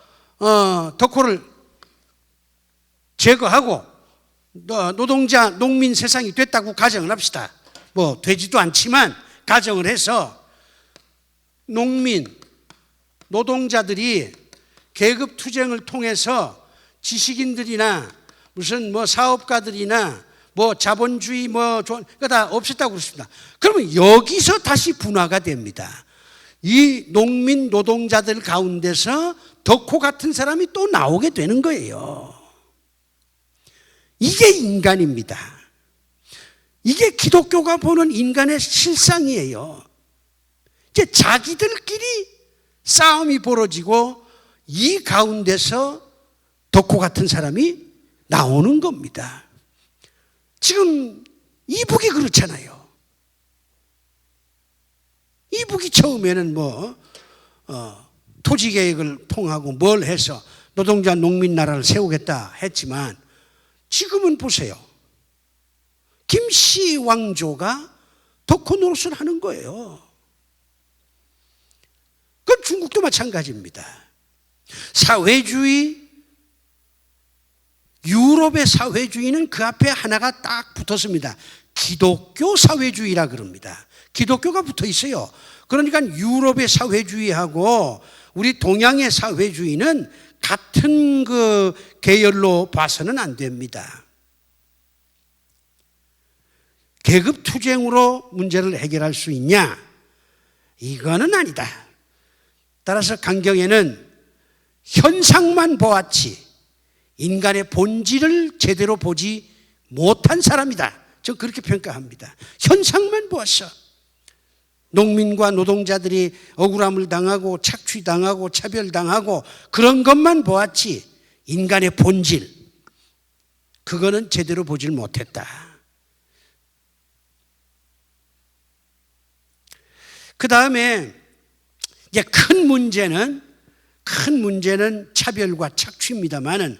덕호를 제거하고 노동자, 농민 세상이 됐다고 가정을 합시다. 뭐 되지도 않지만 가정을 해서 농민, 노동자들이 계급 투쟁을 통해서 지식인들이나 무슨 뭐 사업가들이나 뭐 자본주의 뭐 그거 다 없앴다고 그랬습니다. 그러면 여기서 다시 분화가 됩니다. 이 농민 노동자들 가운데서 덕호 같은 사람이 또 나오게 되는 거예요. 이게 인간입니다. 이게 기독교가 보는 인간의 실상이에요. 이제 자기들끼리 싸움이 벌어지고 이 가운데서 덕호 같은 사람이 나오는 겁니다. 지금 이북이 그렇잖아요. 이북이 처음에는 토지 계획을 통하고 뭘 해서 노동자 농민 나라를 세우겠다 했지만 지금은 보세요. 김씨 왕조가 덕호 노릇을 하는 거예요. 그 중국도 마찬가지입니다. 사회주의, 유럽의 사회주의는 그 앞에 하나가 딱 붙었습니다. 기독교 사회주의라 그럽니다. 기독교가 붙어 있어요. 그러니까 유럽의 사회주의하고 우리 동양의 사회주의는 같은 그 계열로 봐서는 안 됩니다. 계급 투쟁으로 문제를 해결할 수 있냐? 이거는 아니다. 따라서 강경에는 현상만 보았지 인간의 본질을 제대로 보지 못한 사람이다. 저 그렇게 평가합니다. 현상만 보았어. 농민과 노동자들이 억울함을 당하고 착취당하고 차별당하고 그런 것만 보았지 인간의 본질 그거는 제대로 보질 못했다. 그 다음에 이제 큰 문제는 차별과 착취입니다만은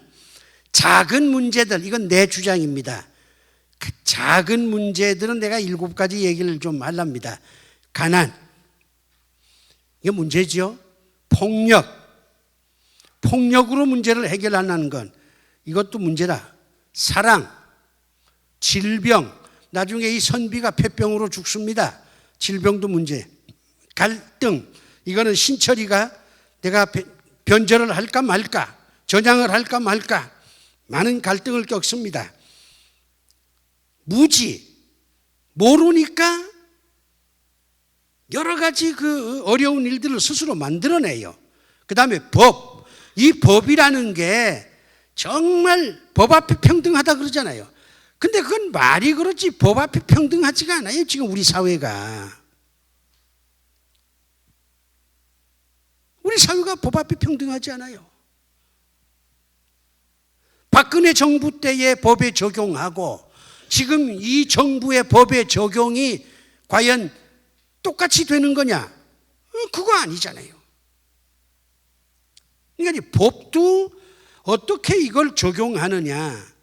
작은 문제들, 이건 내 주장입니다. 그 작은 문제들은 내가 7가지 얘기를 좀 하랍니다. 가난, 이게 문제죠. 폭력으로 문제를 해결하는 건 이것도 문제다. 사랑, 질병, 나중에 이 선비가 폐병으로 죽습니다. 질병도 문제. 갈등, 이거는 신철이가 내가 변절을 할까 말까, 전향을 할까 말까, 많은 갈등을 겪습니다. 무지, 모르니까 여러 가지 그 어려운 일들을 스스로 만들어내요. 그 다음에 법, 이 법이라는 게 정말 법 앞에 평등하다 그러잖아요. 근데 그건 말이 그렇지 법 앞에 평등하지가 않아요. 지금 우리 사회가. 우리 사회가 법 앞에 평등하지 않아요. 박근혜 정부 때의 법에 적용하고 지금 이 정부의 법의 적용이 과연 똑같이 되는 거냐? 그거 아니잖아요. 그러니까 법도 어떻게 이걸 적용하느냐?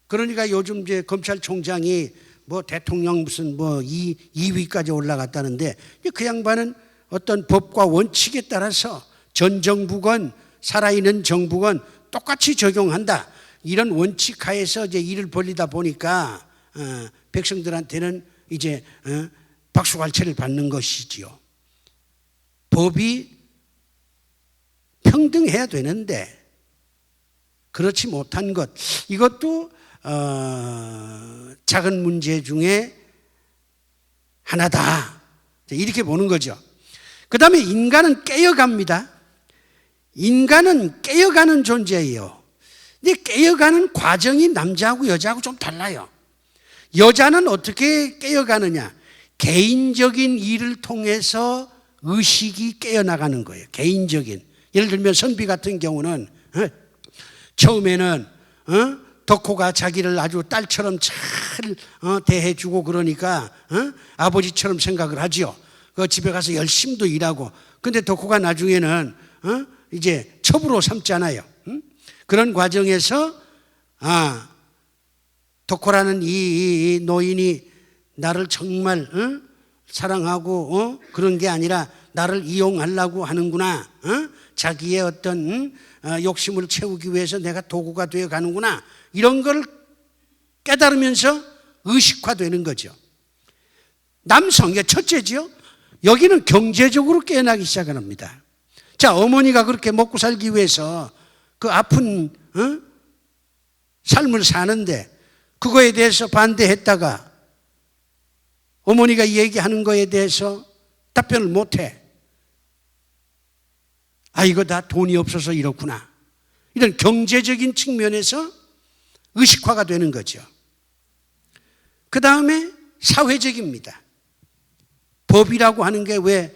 그러니까 요즘 이제 검찰총장이 뭐 대통령 무슨 뭐 2위까지 올라갔다는데 그 양반은 어떤 법과 원칙에 따라서 전 정부건 살아있는 정부건 똑같이 적용한다. 이런 원칙 하에서 이제 일을 벌리다 보니까 백성들한테는 이제 박수갈채를 받는 것이지요. 법이 평등해야 되는데 그렇지 못한 것, 이것도 작은 문제 중에 하나다. 이렇게 보는 거죠. 그 다음에 인간은 깨어갑니다. 인간은 깨어가는 존재예요. 근데 깨어가는 과정이 남자하고 여자하고 좀 달라요. 여자는 어떻게 깨어가느냐? 개인적인 일을 통해서 의식이 깨어나가는 거예요. 개인적인. 예를 들면 선비 같은 경우는 처음에는 덕호가 자기를 아주 딸처럼 잘 대해주고 그러니까 아버지처럼 생각을 하죠. 그 집에 가서 열심히도 일하고. 근데 덕호가 나중에는 이제 첩으로 삼잖아요. 그런 과정에서 덕호라는 이 노인이 나를 정말 사랑하고 그런 게 아니라 나를 이용하려고 하는구나. 자기의 어떤 욕심을 채우기 위해서 내가 도구가 되어 가는구나. 이런 걸 깨달으면서 의식화되는 거죠. 남성의 첫째죠. 여기는 경제적으로 깨어나기 시작합니다. 자, 어머니가 그렇게 먹고 살기 위해서 그 아픈 삶을 사는데 그거에 대해서 반대했다가 어머니가 얘기하는 거에 대해서 답변을 못해. 이거 다 돈이 없어서 이렇구나. 이런 경제적인 측면에서 의식화가 되는 거죠. 그 다음에 사회적입니다. 법이라고 하는 게 왜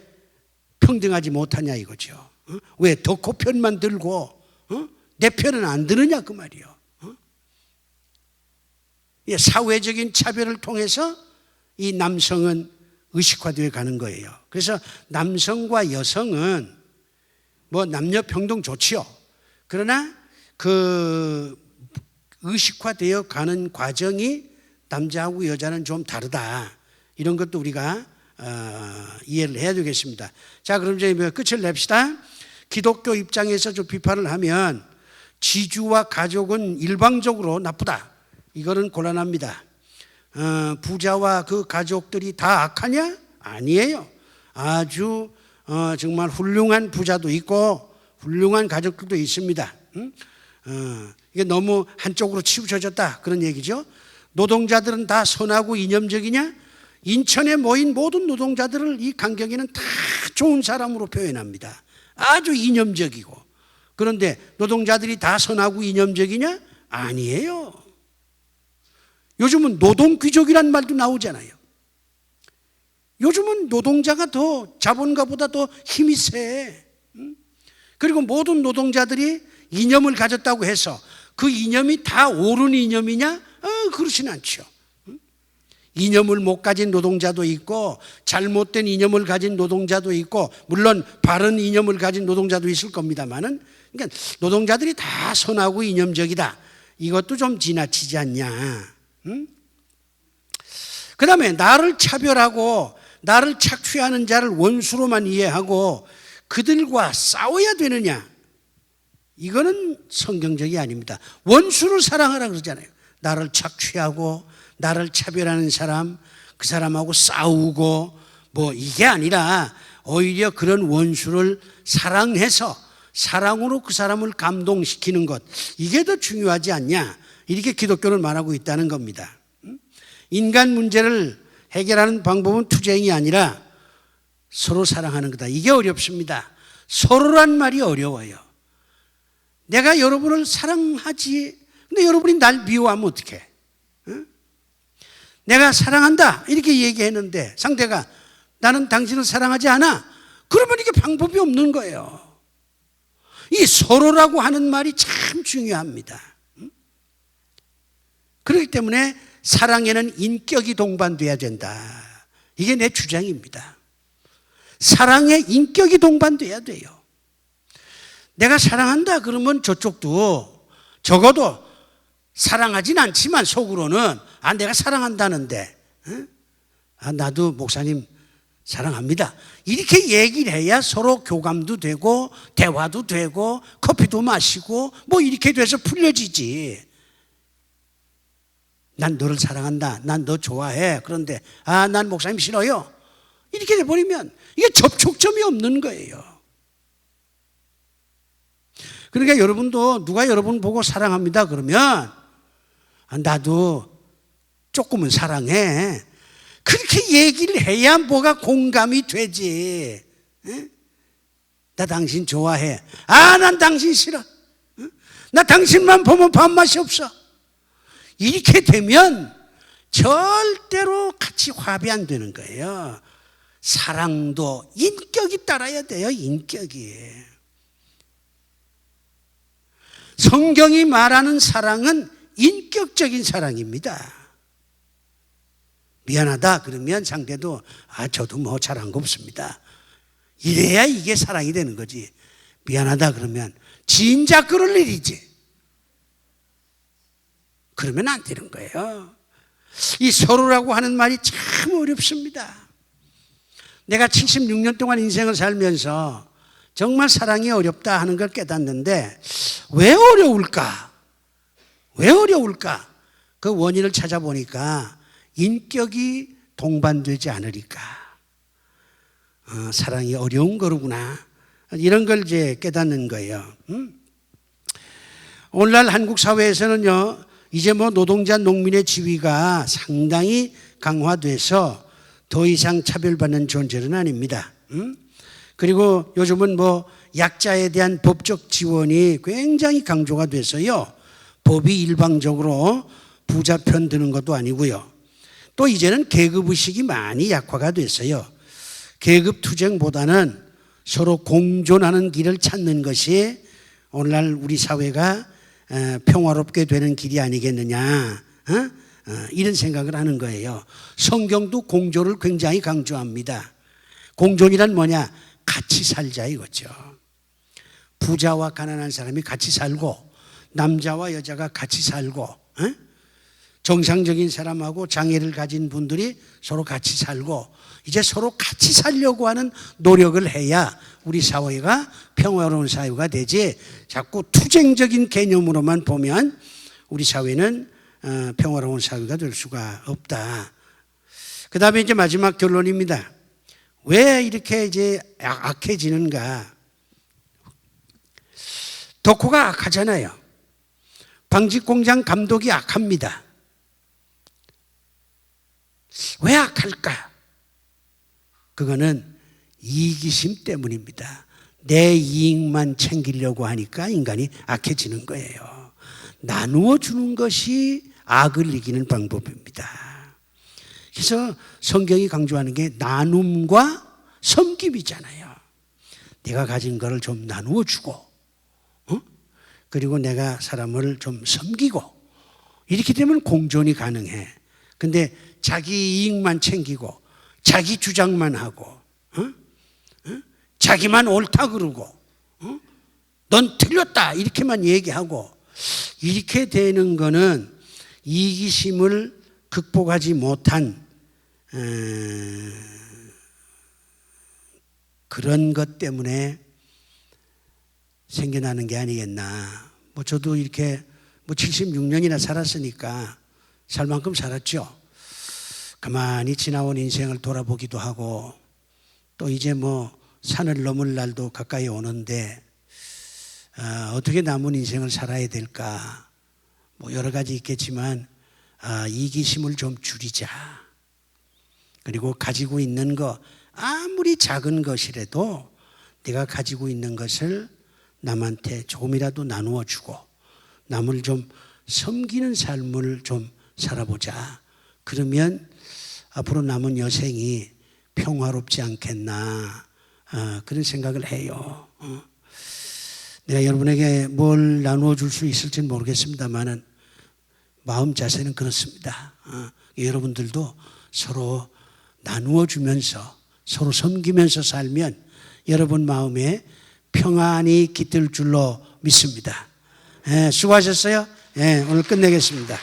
평등하지 못하냐 이거죠. 왜 덕호 편만 들고 내 편은 안 드느냐 그 말이요. 사회적인 차별을 통해서 이 남성은 의식화되어 가는 거예요. 그래서 남성과 여성은 뭐 남녀 평등 좋지요. 그러나 그 의식화되어 가는 과정이 남자하고 여자는 좀 다르다. 이런 것도 우리가 이해를 해야 되겠습니다. 자, 그럼 이제 끝을 냅시다. 기독교 입장에서 좀 비판을 하면 지주와 가족은 일방적으로 나쁘다. 이거는 곤란합니다. 부자와 그 가족들이 다 악하냐? 아니에요. 아주 정말 훌륭한 부자도 있고 훌륭한 가족들도 있습니다. 이게 너무 한쪽으로 치우쳐졌다 그런 얘기죠. 노동자들은 다 선하고 이념적이냐? 인천에 모인 모든 노동자들을 이 강경에는 다 좋은 사람으로 표현합니다. 아주 이념적이고. 그런데 노동자들이 다 선하고 이념적이냐? 아니에요. 요즘은 노동귀족이란 말도 나오잖아요. 요즘은 노동자가 더 자본가보다 더 힘이 세. 그리고 모든 노동자들이 이념을 가졌다고 해서 그 이념이 다 옳은 이념이냐? 그렇진 않죠. 이념을 못 가진 노동자도 있고 잘못된 이념을 가진 노동자도 있고 물론 바른 이념을 가진 노동자도 있을 겁니다만은, 그러니까 노동자들이 다 선하고 이념적이다, 이것도 좀 지나치지 않냐. 그 다음에 나를 차별하고 나를 착취하는 자를 원수로만 이해하고 그들과 싸워야 되느냐, 이거는 성경적이 아닙니다. 원수를 사랑하라 그러잖아요. 나를 착취하고 나를 차별하는 사람, 그 사람하고 싸우고 뭐 이게 아니라 오히려 그런 원수를 사랑해서 사랑으로 그 사람을 감동시키는 것, 이게 더 중요하지 않냐, 이렇게 기독교는 말하고 있다는 겁니다. 인간 문제를 해결하는 방법은 투쟁이 아니라 서로 사랑하는 거다. 이게 어렵습니다. 서로란 말이 어려워요. 내가 여러분을 사랑하지, 근데 여러분이 날 미워하면 어떡해? 내가 사랑한다 이렇게 얘기했는데 상대가 나는 당신을 사랑하지 않아, 그러면 이게 방법이 없는 거예요. 이 서로라고 하는 말이 참 중요합니다. 그렇기 때문에 사랑에는 인격이 동반돼야 된다, 이게 내 주장입니다. 사랑에 인격이 동반돼야 돼요. 내가 사랑한다 그러면 저쪽도 적어도 사랑하진 않지만 속으로는 내가 사랑한다는데 나도 목사님 사랑합니다, 이렇게 얘기를 해야 서로 교감도 되고 대화도 되고 커피도 마시고 뭐 이렇게 돼서 풀려지지. 난 너를 사랑한다, 난 너 좋아해, 그런데 난 목사님 싫어요, 이렇게 돼버리면 이게 접촉점이 없는 거예요. 그러니까 여러분도 누가 여러분 보고 사랑합니다 그러면 나도 조금은 사랑해, 그렇게 얘기를 해야 뭐가 공감이 되지. 나 당신 좋아해, 난 당신 싫어, 나 당신만 보면 밥맛이 없어, 이렇게 되면 절대로 같이 화합이 안 되는 거예요. 사랑도 인격이 따라야 돼요. 인격이. 성경이 말하는 사랑은 인격적인 사랑입니다. 미안하다 그러면 상대도 저도 뭐 잘한 거 없습니다, 이래야 이게 사랑이 되는 거지. 미안하다 그러면 진작 그럴 일이지, 그러면 안 되는 거예요. 이 서로라고 하는 말이 참 어렵습니다. 내가 76년 동안 인생을 살면서 정말 사랑이 어렵다 하는 걸 깨닫는데 왜 어려울까? 왜 어려울까? 그 원인을 찾아보니까 인격이 동반되지 않으니까 사랑이 어려운 거로구나, 이런 걸 이제 깨닫는 거예요. 오늘날 한국 사회에서는요, 이제 뭐 노동자 농민의 지위가 상당히 강화돼서 더 이상 차별받는 존재는 아닙니다. 그리고 요즘은 뭐 약자에 대한 법적 지원이 굉장히 강조가 돼서요, 법이 일방적으로 부자 편 드는 것도 아니고요, 또 이제는 계급의식이 많이 약화가 돼서요, 계급 투쟁보다는 서로 공존하는 길을 찾는 것이 오늘날 우리 사회가 평화롭게 되는 길이 아니겠느냐, 이런 생각을 하는 거예요. 성경도 공존을 굉장히 강조합니다. 공존이란 뭐냐? 같이 살자 이거죠. 부자와 가난한 사람이 같이 살고 남자와 여자가 같이 살고 정상적인 사람하고 장애를 가진 분들이 서로 같이 살고 이제 서로 같이 살려고 하는 노력을 해야 우리 사회가 평화로운 사회가 되지, 자꾸 투쟁적인 개념으로만 보면 우리 사회는 평화로운 사회가 될 수가 없다. 그 다음에 이제 마지막 결론입니다. 왜 이렇게 이제 악해지는가? 덕후가 악하잖아요. 방직공장 감독이 악합니다. 왜 악할까? 그거는 이기심 때문입니다. 내 이익만 챙기려고 하니까 인간이 악해지는 거예요. 나누어 주는 것이 악을 이기는 방법입니다. 그래서 성경이 강조하는 게 나눔과 섬김이잖아요. 내가 가진 거를 좀 나누어 주고, 그리고 내가 사람을 좀 섬기고, 이렇게 되면 공존이 가능해. 근데 자기 이익만 챙기고, 자기 주장만 하고, 자기만 옳다 그러고, 넌 틀렸다 이렇게만 얘기하고, 이렇게 되는 거는 이기심을 극복하지 못한 그런 것 때문에 생겨나는 게 아니겠나. 뭐 저도 이렇게 76년이나 살았으니까 살 만큼 살았죠. 가만히 지나온 인생을 돌아보기도 하고, 또 이제 산을 넘을 날도 가까이 오는데 어떻게 남은 인생을 살아야 될까. 여러 가지 있겠지만 이기심을 좀 줄이자. 그리고 가지고 있는 거 아무리 작은 것이라도 내가 가지고 있는 것을 남한테 조금이라도 나누어 주고 남을 좀 섬기는 삶을 좀 살아보자. 그러면 앞으로 남은 여생이 평화롭지 않겠나, 그런 생각을 해요. 내가 여러분에게 뭘 나누어 줄 수 있을지는 모르겠습니다만은 마음 자세는 그렇습니다. 여러분들도 서로 나누어 주면서 서로 섬기면서 살면 여러분 마음에 평안이 깃들 줄로 믿습니다. 수고하셨어요. 오늘 끝내겠습니다.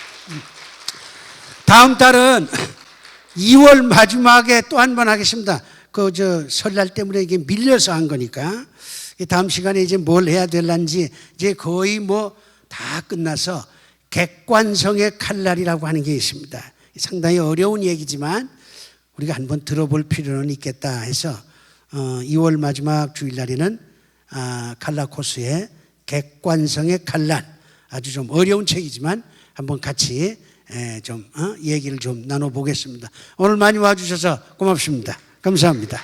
다음 달은 2월 마지막에 또 한 번 하겠습니다. 설날 때문에 이게 밀려서 한 거니까 다음 시간에 이제 뭘 해야 될런지 이제 거의 다 끝나서 객관성의 칼날이라고 하는 게 있습니다. 상당히 어려운 얘기지만 우리가 한번 들어볼 필요는 있겠다 해서 2월 마지막 주일날에는 칼라 코스의 객관성의 칼날, 아주 좀 어려운 책이지만 한번 같이 좀 얘기를 좀 나눠보겠습니다. 오늘 많이 와주셔서 고맙습니다. 감사합니다.